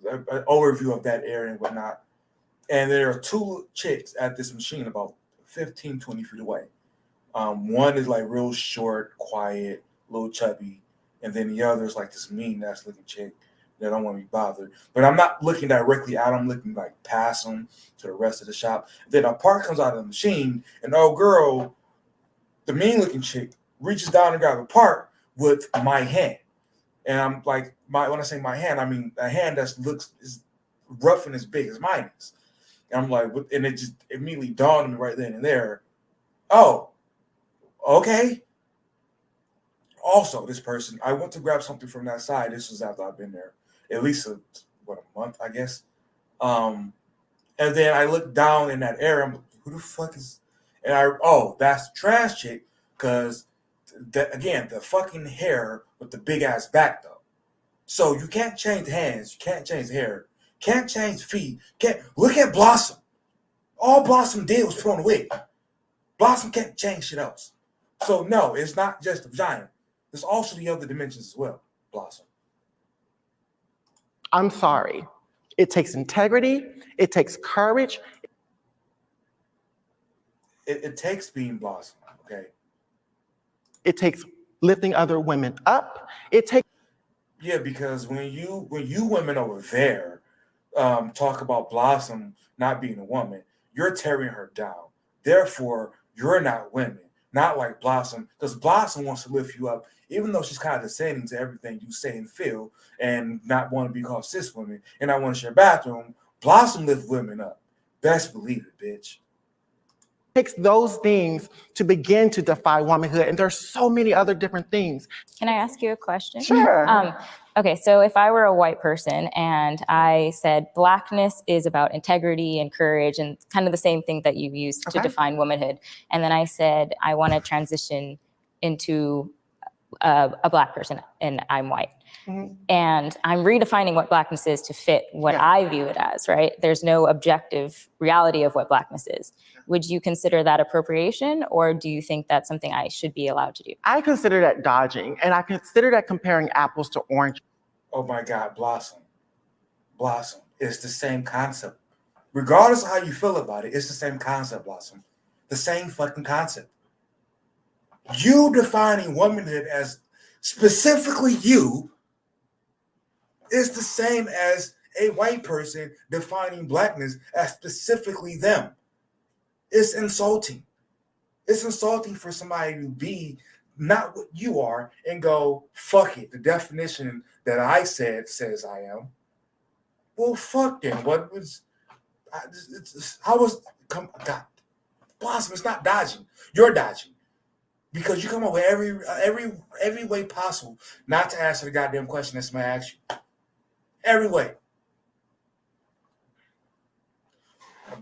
overview of that area and whatnot. And there are two chicks at this machine about 15, 20 feet away. One is like real short, quiet, a little chubby. And then the other is like this mean-ass looking chick that don't want to be bothered. But I'm not looking directly at them, looking like past them to the rest of the shop. Then a part comes out of the machine, and the old girl, the mean-looking chick, reaches down and grabs a part with my hand. And I'm like, when I say my hand, I mean a hand that looks as rough and as big as mine is. And I'm like, and it just immediately dawned on me right then and there, oh, okay. Also, this person, I went to grab something from that side. This was after I've been there at least a month, I guess. And then I looked down in that area. I'm like, who the fuck is? And that's the trash chick, because again, the fucking hair with the big ass back though. So you can't change the hands, you can't change the hair, can't change the feet. Can't look at Blossom. All Blossom did was put on a wig. Blossom can't change shit else. So no, it's not just the vagina. There's also the other dimensions as well, Blossom. I'm sorry. It takes integrity. It takes courage. It takes being Blossom, okay? It takes lifting other women up. It takes. Yeah, because when you women over there talk about Blossom not being a woman, you're tearing her down. Therefore, you're not women, not like Blossom, because Blossom wants to lift you up, even though she's kind of descending to everything you say and feel, and not want to be called cis women, and not want to share a bathroom. Blossom lifts women up. Best believe it, bitch. Takes those things to begin to defy womanhood, and there's so many other different things. Can I ask you a question? Sure. Okay, so if I were a white person and I said Blackness is about integrity and courage and kind of the same thing that you used to define womanhood, and then I said I want to transition into a Black person and I'm white. Mm-hmm. And I'm redefining what Blackness is to fit what I view it as, right? There's no objective reality of what Blackness is. Would you consider that appropriation, or do you think that's something I should be allowed to do? I consider that dodging, and I consider that comparing apples to oranges. Oh my God, Blossom. Blossom. It's the same concept. Regardless of how you feel about it, it's the same concept, Blossom. The same fucking concept. You defining womanhood as specifically you is the same as a white person defining blackness as specifically them. It's insulting. It's insulting for somebody to be not what you are and go, fuck it. The definition that I said says I am. Well, fuck then. What was, God, Blossom, it's not dodging. You're dodging. Because you come up with every way possible not to answer the goddamn question that somebody asked you. Every way.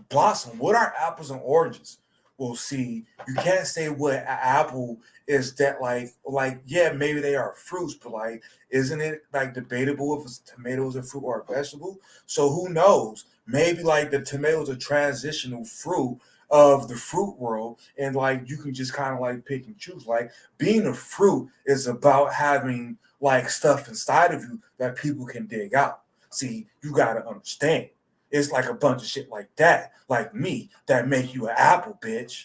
Blossom, what are apples and oranges? Well, see, you can't say what an apple is that like yeah, maybe they are fruits, but like, isn't it like debatable if tomato is a fruit or a vegetable? So who knows? Maybe like the tomato is a transitional fruit of the fruit world, and like you can just kind of like pick and choose. Like being a fruit is about having like stuff inside of you that people can dig out. See, you gotta understand. It's like a bunch of shit like that, like me, that make you an apple, bitch.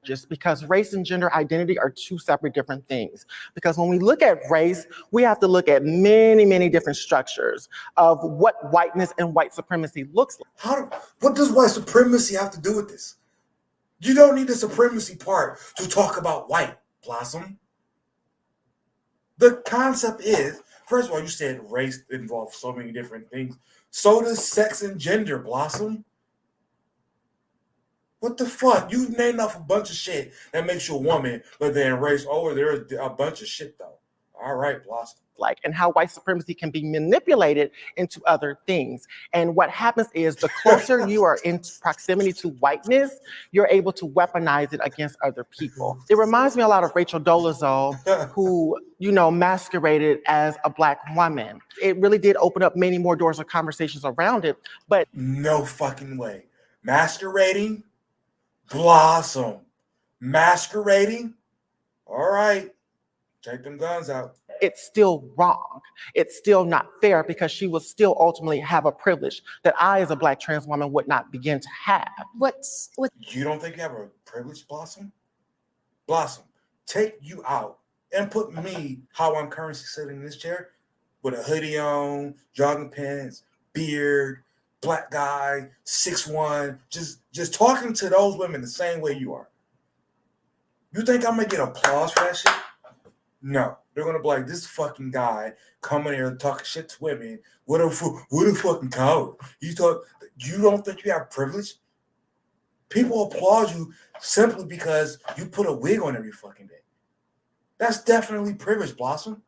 Just because race and gender identity are two separate different things. Because when we look at race, we have to look at many, many different structures of what whiteness and white supremacy looks like. What does white supremacy have to do with this? You don't need the supremacy part to talk about white, Blossom. The concept is, first of all, you said race involves so many different things. So does sex and gender, Blossom. What the fuck? You named off a bunch of shit that makes you a woman, but then race, oh, there's a bunch of shit though. All right, Blossom. Like, and how white supremacy can be manipulated into other things. And what happens is the closer you are in proximity to whiteness, you're able to weaponize it against other people. It reminds me a lot of Rachel Dolezal, who, you know, masqueraded as a Black woman. It really did open up many more doors of conversations around it, but no fucking way. Masquerading? Blossom. Masquerading? All right. Take them guns out. It's still wrong. It's still not fair because she will still ultimately have a privilege that I, as a Black trans woman, would not begin to have. You don't think you have a privilege, Blossom? Blossom, take you out and put me, how I'm currently sitting in this chair, with a hoodie on, jogging pants, beard, Black guy, 6'1", just talking to those women the same way you are. You think I'm gonna get applause for that shit? No, they're gonna be like, this fucking guy coming here and talking shit to women. What a fucking coward. You don't think you have privilege? People applaud you simply because you put a wig on every fucking day. That's definitely privilege, Blossom.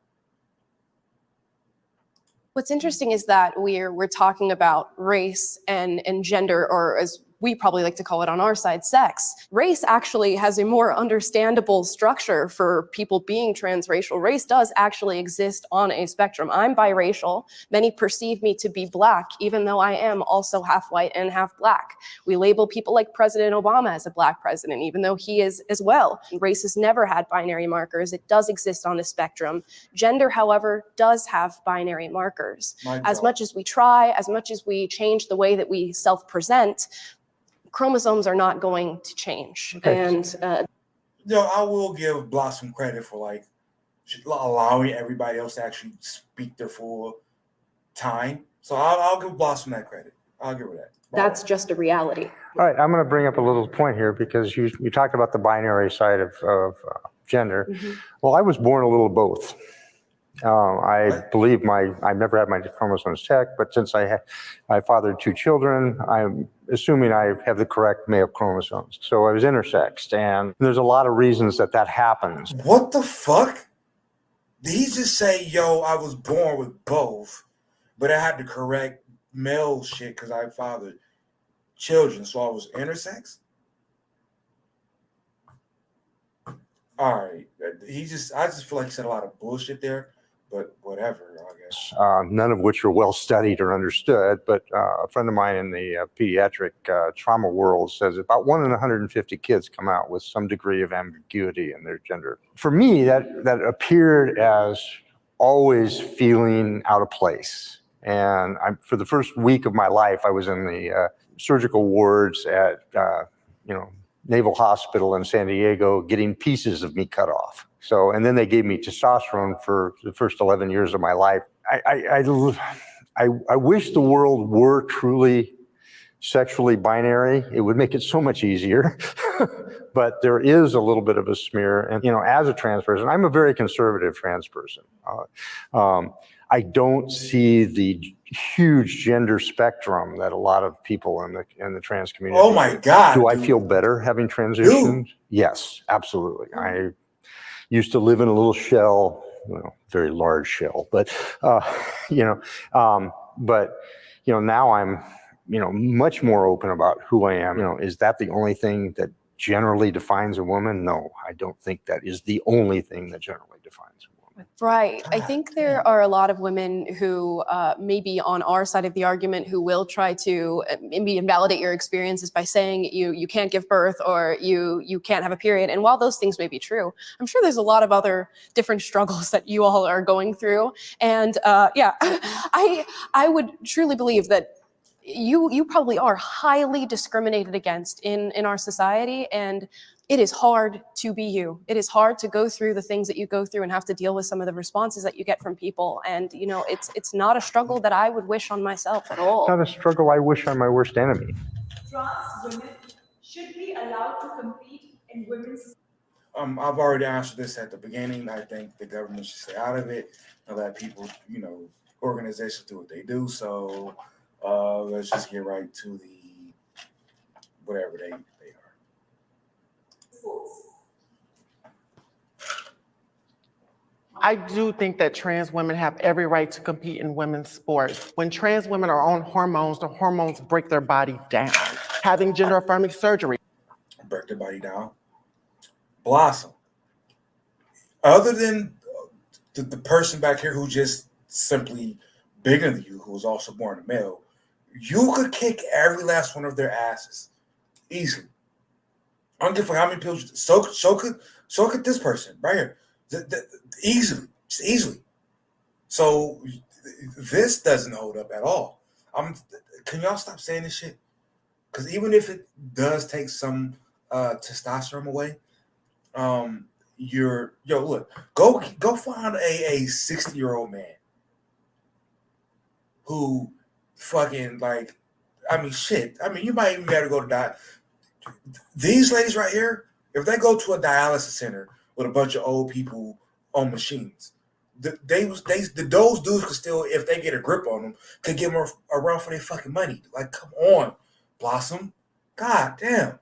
What's interesting is that we're talking about race and gender, or as we probably like to call it on our side, sex. Race actually has a more understandable structure for people being transracial. Race does actually exist on a spectrum. I'm biracial. Many perceive me to be Black, even though I am also half white and half Black. We label people like President Obama as a Black president, even though he is as well. Race has never had binary markers. It does exist on a spectrum. Gender, however, does have binary markers. As much as we try, as much as we change the way that we self-present, chromosomes are not going to change. Okay. And I will give Blossom credit for like allowing everybody else to actually speak their full time. So I'll give Blossom that credit. I'll give her that. That's just a reality. All right, I'm going to bring up a little point here because you talked about the binary side of gender. Mm-hmm. Well, I was born a little of both. I believe I never had my chromosomes checked, but since I fathered 2 children, I'm assuming I have the correct male chromosomes. So I was intersexed, and there's a lot of reasons that happens. What the fuck? Did he just say, yo, I was born with both, but I had the correct male shit because I fathered children, so I was intersex? All right. I just feel like he said a lot of bullshit there. But whatever, I guess. None of which are well studied or understood. But a friend of mine in the pediatric trauma world says about 1 in 150 kids come out with some degree of ambiguity in their gender. For me, that appeared as always feeling out of place. And for the first week of my life, I was in the surgical wards at Naval Hospital in San Diego getting pieces of me cut off. So, and then they gave me testosterone for the first 11 years of my life. I wish the world were truly sexually binary. It would make it so much easier. But there is a little bit of a smear. And, you know, as a trans person, I'm a very conservative trans person. I don't see the huge gender spectrum that a lot of people in the trans community. Oh my God. Do I feel better having transitioned? Yes, absolutely. I used to live in a little shell, well, very large shell, but, you know, but, you know, now I'm, you know, much more open about who I am. You know, is that the only thing that generally defines a woman? No, I don't think that is the only thing that generally defines a woman. Right. I think there are a lot of women who may be on our side of the argument who will try to maybe invalidate your experiences by saying you can't give birth or you can't have a period. And while those things may be true, I'm sure there's a lot of other different struggles that you all are going through. And yeah, I would truly believe that you probably are highly discriminated against in our society, and it is hard to be you. It is hard to go through the things that you go through and have to deal with some of the responses that you get from people. And you know, it's not a struggle that I would wish on myself at all. It's not a struggle I wish on my worst enemy. Trans women should be allowed to compete in women's. I've already answered this at the beginning. I think the government should stay out of it and let people, you know, organizations do what they do. So let's just get right to the whatever they are. I do think that trans women have every right to compete in women's sports. When trans women are on hormones, the hormones break their body down. Having gender affirming surgery. Break their body down. Blossom. Other than the person back here who just simply bigger than you, who was also born a male, you could kick every last one of their asses easily. I don't give a fuck how many pills. So could this person right here. Easily, just easily. So this doesn't hold up at all. Can y'all stop saying this shit? Because even if it does take some testosterone away, look, go find a 60-year-old man who fucking like, I mean, shit. I mean, you might even be able to go to die. These ladies right here, if they go to a dialysis center with a bunch of old people on machines, those dudes could still, if they get a grip on them, could give them a run for their fucking money. Like, come on, Blossom. God damn.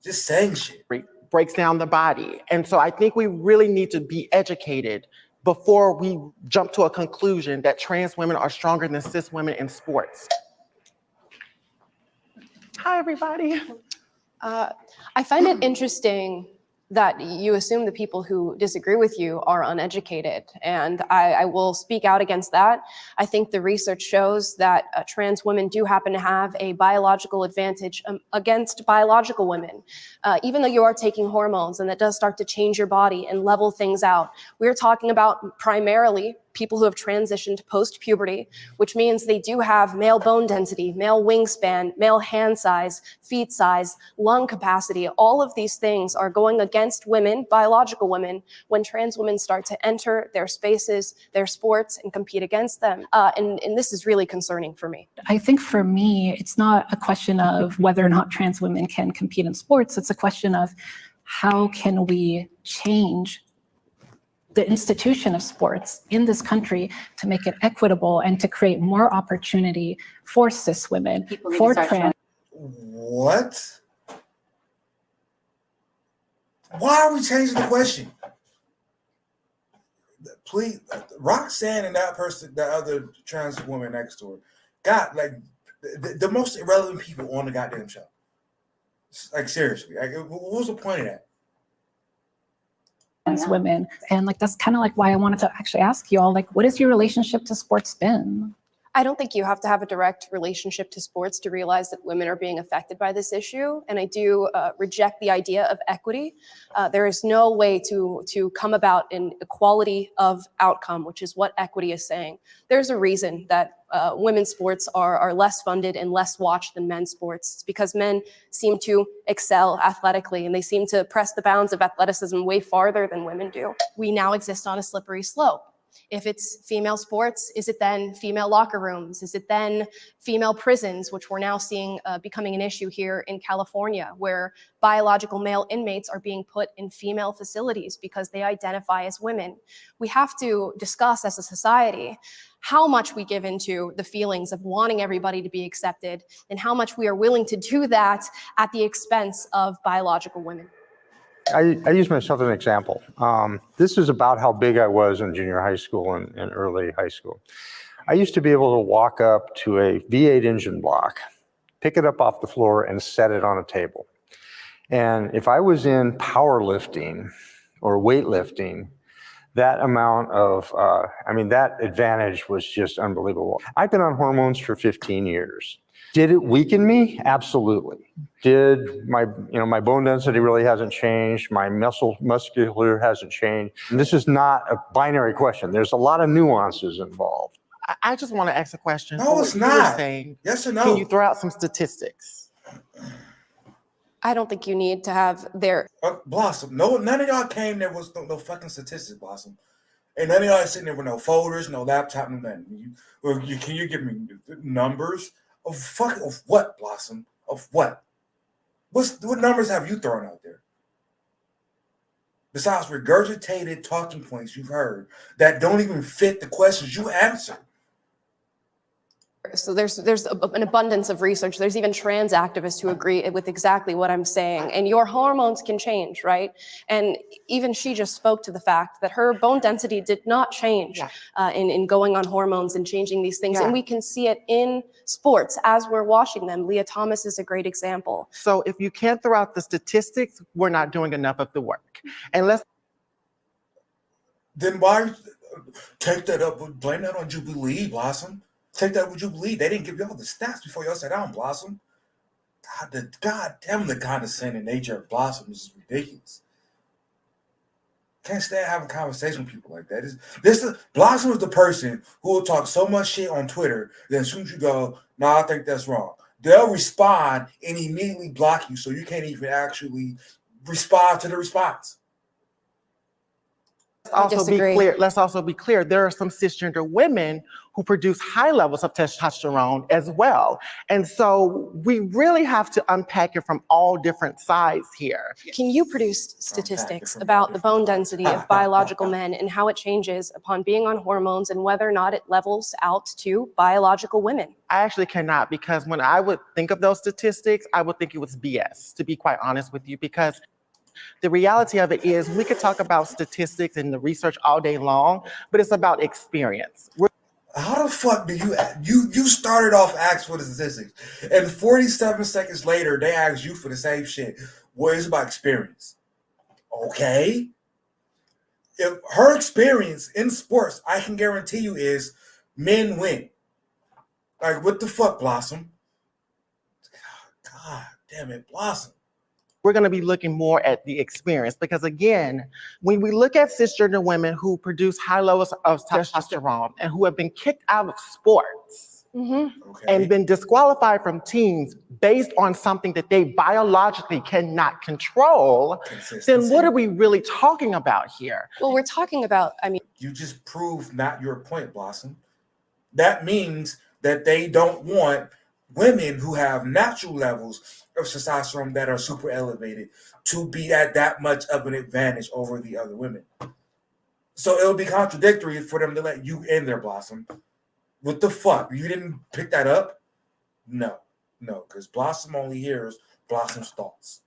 Just saying shit. Breaks down the body. And so I think we really need to be educated before we jump to a conclusion that trans women are stronger than cis women in sports. Hi, everybody. I find it interesting that you assume the people who disagree with you are uneducated. And I will speak out against that. I think the research shows that trans women do happen to have a biological advantage against biological women. Even though you are taking hormones, and that does start to change your body and level things out. We're talking about primarily people who have transitioned post-puberty, which means they do have male bone density, male wingspan, male hand size, feet size, lung capacity. All of these things are going against women, biological women, when trans women start to enter their spaces, their sports, and compete against them. And this is really concerning for me. I think for me, it's not a question of whether or not trans women can compete in sports. It's a question of how can we change the institution of sports in this country to make it equitable and to create more opportunity for cis women, for trans. What? Why are we changing the question? Please, Roxanne and that person, that other trans woman next to her, got like the most irrelevant people on the goddamn show. Like seriously, like, what was the point of that? Women, and like that's kind of like why I wanted to actually ask you all, like, what has your relationship to sports been? I don't think you have to have a direct relationship to sports to realize that women are being affected by this issue. And I do reject the idea of equity. There is no way to come about an equality of outcome, which is what equity is saying. There's a reason that women's sports are less funded and less watched than men's sports. It's because men seem to excel athletically and they seem to press the bounds of athleticism way farther than women do. We now exist on a slippery slope. If it's female sports, is it then female locker rooms? Is it then female prisons, which we're now seeing becoming an issue here in California, where biological male inmates are being put in female facilities because they identify as women? We have to discuss as a society how much we give into the feelings of wanting everybody to be accepted and how much we are willing to do that at the expense of biological women. I use myself as an example. This is about how big I was in junior high school and early high school. I used to be able to walk up to a V8 engine block, pick it up off the floor and set it on a table. And if I was in powerlifting or weightlifting, that amount of, that advantage was just unbelievable. I've been on hormones for 15 years. Did it weaken me? Absolutely. Did my bone density really hasn't changed? My muscular hasn't changed. And this is not a binary question. There's a lot of nuances involved. I just want to ask a question. No, it's not. Yes or no? Can you throw out some statistics? I don't think you need to have their Blossom. No, none of y'all came there with no fucking statistics, Blossom. And none of y'all sitting there with no folders, no laptop, no nothing. Can you give me numbers of what, Blossom? Of what? What numbers have you thrown out there? Besides regurgitated talking points you've heard that don't even fit the questions you answered. So there's an abundance of research. There's even trans activists who agree with exactly what I'm saying. And your hormones can change, right? And even she just spoke to the fact that her bone density did not change in going on hormones and changing these things. And we can see it in sports as we're watching them. Leah Thomas is a great example. So if you can't throw out the statistics, we're not doing enough of the work. And then why take that up? Blame that on Jubilee, Blossom. Take that with Jubilee. They didn't give y'all the stats before y'all sat down, Blossom. God damn, the condescending nature of Blossom is ridiculous. Can't stand having a conversation with people like that. Blossom is the person who will talk so much shit on Twitter that as soon as you go, I think that's wrong, they'll respond and immediately block you so you can't even actually respond to the response. Let's also be clear. There are some cisgender women who produce high levels of testosterone as well. And so we really have to unpack it from all different sides here. Can you produce statistics about the bone density of biological men and how it changes upon being on hormones and whether or not it levels out to biological women? I actually cannot, because when I would think of those statistics, I would think it was BS, to be quite honest with you, because the reality of it is we could talk about statistics and the research all day long, but it's about experience. How the fuck do you started off asking for the statistics, and 47 seconds later they asked you for the same shit? Well, it's about experience. Okay. If her experience in sports, I can guarantee you, is men win. Like, what the fuck, Blossom? God damn it, Blossom. We're going to be looking more at the experience, because again, when we look at cisgender women who produce high levels of testosterone and who have been kicked out of sports and been disqualified from teams based on something that they biologically cannot control, then what are we really talking about here? Well, we're talking about, you just proved not your point, Blossom. That means that they don't want women who have natural levels of testosterone that are super elevated to be at that much of an advantage over the other women. So it'll be contradictory for them to let you in there, Blossom. What the fuck? You didn't pick that up? No, because Blossom only hears Blossom's thoughts.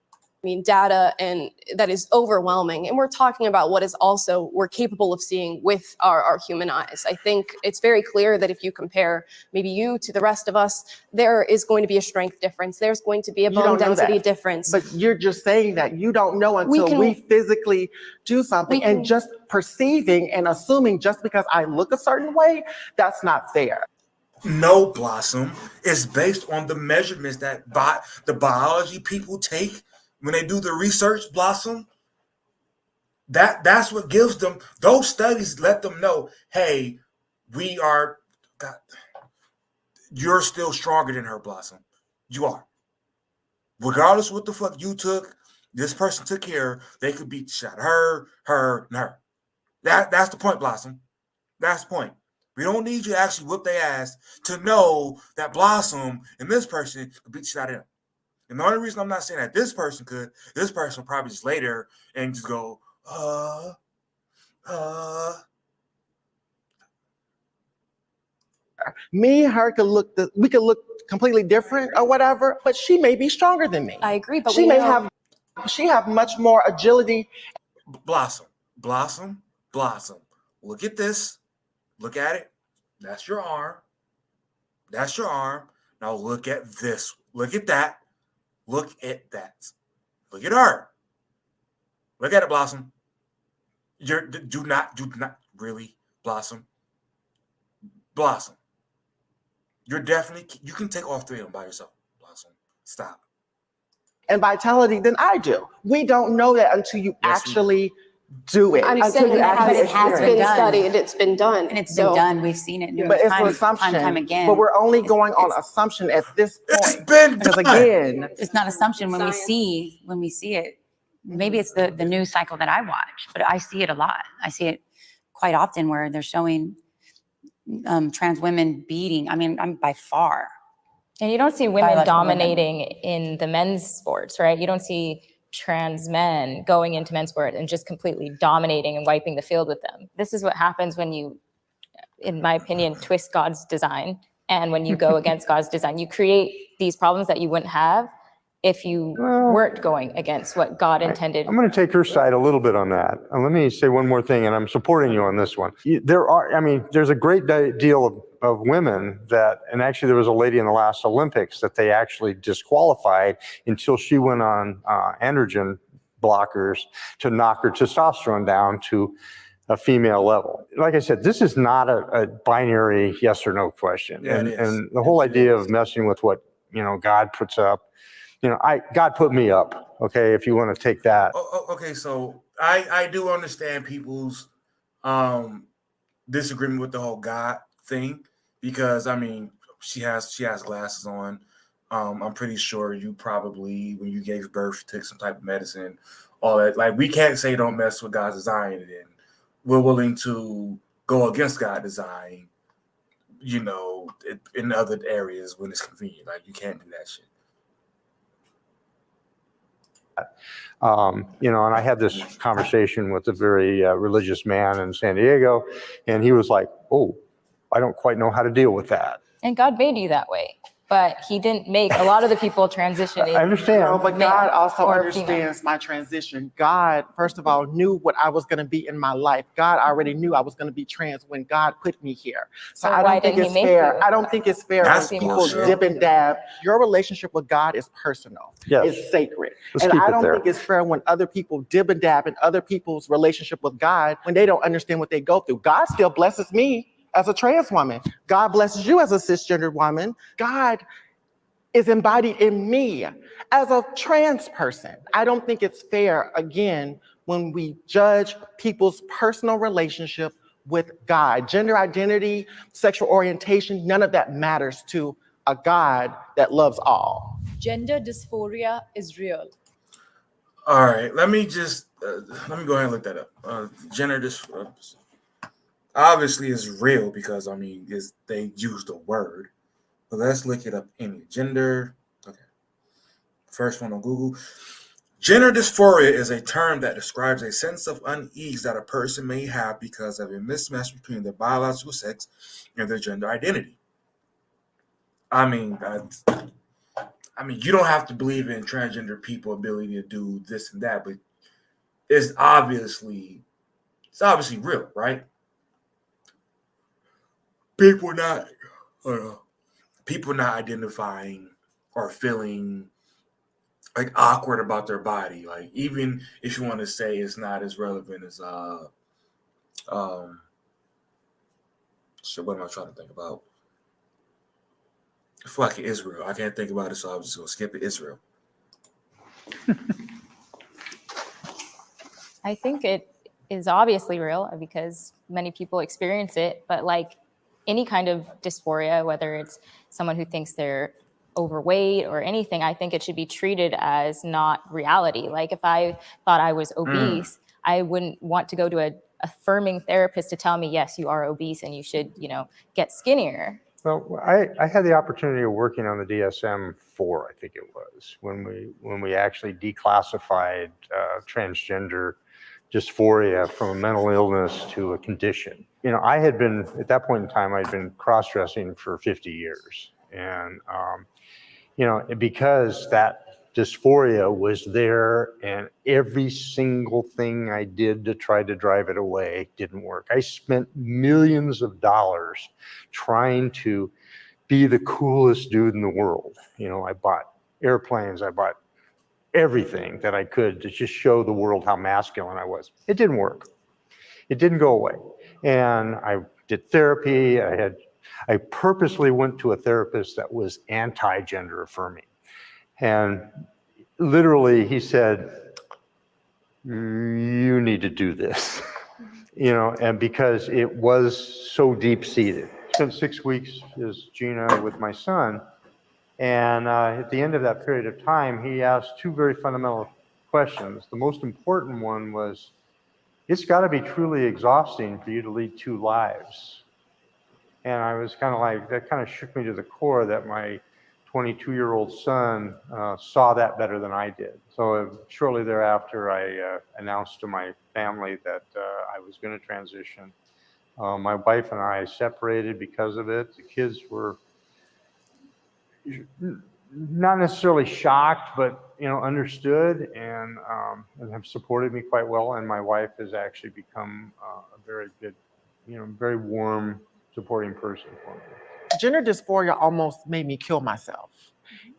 Data, and that is overwhelming. And we're talking about what is also we're capable of seeing with our human eyes. I think it's very clear that if you compare maybe you to the rest of us, there is going to be a strength difference. There's going to be a bone density difference. But you're just saying that you don't know until we physically do something, and just perceiving and assuming just because I look a certain way, that's not fair. No, Blossom. It's based on the measurements that the biology people take when they do the research, Blossom. That's what gives them those studies. Let them know, hey, we are. God, you're still stronger than her, Blossom. You are. Regardless of what the fuck you took, this person took care. They could beat the shot. Her, and her. That's the point, Blossom. That's the point. We don't need you to actually whip their ass to know that Blossom and this person could beat the shit out of them. And the only reason I'm not saying that this person could, this person will probably just lay there and just go, Me and her we could look completely different or whatever, but she may be stronger than me. I agree, but she we may know- have much more agility. Blossom. Look at this. Look at it. That's your arm. Now look at this. Look at that. Look at that. Look at her. Look at it, Blossom. Do not really, Blossom. You're definitely, you can take all three of them by yourself, Blossom. Stop. And vitality than I do. We don't know that until you actually do it. I'm until saying you it actually it has it's experience been done. studied, it's been done. And it's So- been done. We've seen it But numerous it's an times, assumption. time again. But we're only going on assumption at this point. It's been Because done. again, It's not assumption when we see it. Maybe it's the news cycle that I watch, but I see it a lot. I see it quite often where they're showing trans women beating. I mean, I'm by far. And you don't see women Biological women. dominating in the men's sports, right? You don't see trans men going into men's sport and just completely dominating and wiping the field with them. This is what happens when you, in my opinion, twist God's design. And when you go against God's design, you create these problems that you wouldn't have if you weren't going against what God intended. I'm going to take her side a little bit on that. Let me say one more thing, and I'm supporting you on this one. There's a great deal of women that, and actually there was a lady in the last Olympics that they actually disqualified until she went on androgen blockers to knock her testosterone down to a female level. Like I said, this is not a binary yes or no question. Yeah, it is. And the whole idea of messing with what, God puts up, God put me up, okay, if you want to take that. Okay, so I do understand people's disagreement with the whole God thing, because I mean she has glasses on. I'm pretty sure you probably, when you gave birth, took some type of medicine, all that. Like, we can't say don't mess with God's design, and we're willing to go against God's design, in other areas when it's convenient. Like, you can't do that shit. And I had this conversation with a very religious man in San Diego, and he was like, "Oh, I don't quite know how to deal with that." And God made you that way, but he didn't make a lot of the people transition. I understand. No, but male God also or understands my transition. God, first of all, knew what I was going to be in my life. God already knew I was going to be trans when God put me here. So So I why don't think didn't he it's make fair. you? I don't think it's fair That's when people bullshit. dip and dab. Your relationship with God is personal. Yes. It's sacred. Let's And keep I it don't there. think it's fair when other people dib and dab in other people's relationship with God when they don't understand what they go through. God still blesses me as a trans woman. God blesses you as a cisgender woman. God is embodied in me as a trans person. I don't think it's fair, again, when we judge people's personal relationship with God. Gender identity, sexual orientation, none of that matters to a God that loves all. Gender dysphoria is real. All right, let me go ahead and look that up. Gender dysphoria obviously is real because they use the word. But let's look it up in gender. Okay, first one on Google. Gender dysphoria is a term that describes a sense of unease that a person may have because of a mismatch between their biological sex and their gender identity. I mean, you don't have to believe in transgender people's ability to do this and that, but it's obviously real, right? People not identifying or feeling like awkward about their body. Like, even if you want to say it's not as relevant as shit, what am I trying to think about? Fuck it, Israel. I can't think about it, so I was just gonna skip it. Israel. I think it is obviously real because many people experience it, but like any kind of dysphoria, whether it's someone who thinks they're overweight or anything, I think it should be treated as not reality. Like if I thought I was obese, I wouldn't want to go to a affirming therapist to tell me, yes, you are obese and you should, get skinnier. Well, I had the opportunity of working on the DSM-4, I think it was, when we actually declassified transgender dysphoria from a mental illness to a condition. I had been, at that point in time, I'd been cross-dressing for 50 years. And, because that dysphoria was there and every single thing I did to try to drive it away didn't work. I spent millions of dollars trying to be the coolest dude in the world. I bought airplanes, I bought everything that I could to just show the world how masculine I was. It didn't work. It didn't go away. And I did therapy. I purposely went to a therapist that was anti-gender affirming. And literally he said, you need to do this, and because it was so deep seated. Spent 6 weeks as Gina with my son. And at the end of that period of time, he asked two very fundamental questions. The most important one was, it's got to be truly exhausting for you to lead two lives. And I was kind of like, that kind of shook me to the core that my 22-year-old son saw that better than I did. So shortly thereafter, I announced to my family that I was going to transition. My wife and I separated because of it. The kids were not necessarily shocked, but understood and have supported me quite well. And my wife has actually become a very good, very warm, supporting person for me. Gender dysphoria almost made me kill myself.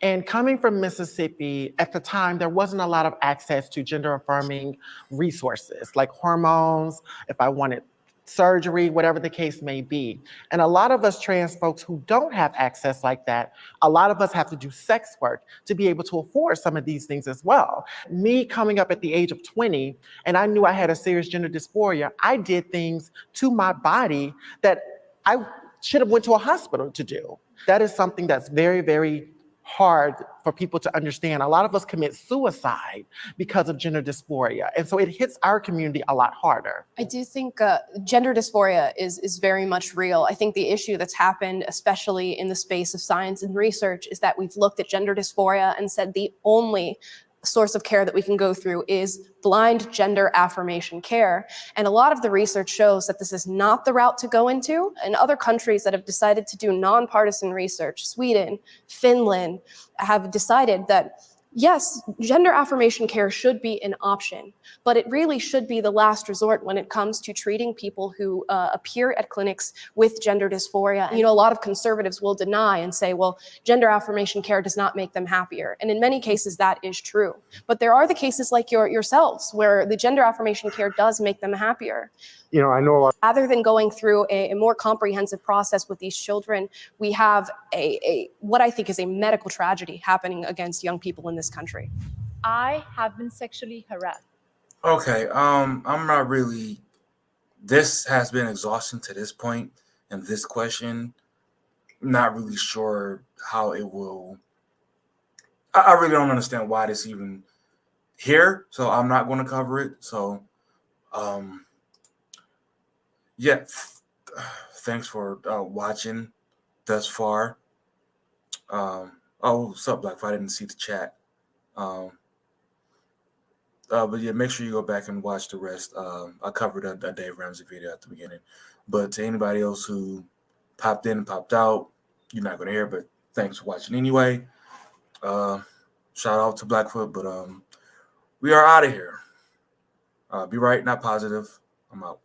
And coming from Mississippi, at the time, there wasn't a lot of access to gender affirming resources like hormones, if I wanted surgery, whatever the case may be. And a lot of us trans folks who don't have access like that, a lot of us have to do sex work to be able to afford some of these things as well. Me coming up at the age of 20, and I knew I had a serious gender dysphoria, I did things to my body that I should have went to a hospital to do. That is something that's very, very hard for people to understand. A lot of us commit suicide because of gender dysphoria. And so it hits our community a lot harder. I do think gender dysphoria is very much real. I think the issue that's happened, especially in the space of science and research, is that we've looked at gender dysphoria and said the only source of care that we can go through is blind gender affirmation care. And a lot of the research shows that this is not the route to go into. And other countries that have decided to do nonpartisan research, Sweden, Finland, have decided that yes, gender affirmation care should be an option, but it really should be the last resort when it comes to treating people who appear at clinics with gender dysphoria. A lot of conservatives will deny and say, well, gender affirmation care does not make them happier. And in many cases, that is true. But there are the cases like yourselves where the gender affirmation care does make them happier. I know a lot. Rather than going through a more comprehensive process with these children, we have a what I think is a medical tragedy happening against young people in this country. I have been sexually harassed. Okay, I'm not really. This has been exhausting to this point, and this question, not really sure how it will. I really don't understand why this even here, so I'm not going to cover it. So, yeah, thanks for watching thus far. What's up, Black? I didn't see the chat. But yeah, make sure you go back and watch the rest. I covered a Dave Ramsey video at the beginning. But to anybody else who popped in and popped out, you're not going to hear, but thanks for watching anyway. Shout out to Blackfoot, but we are out of here. Be right, not positive. I'm out.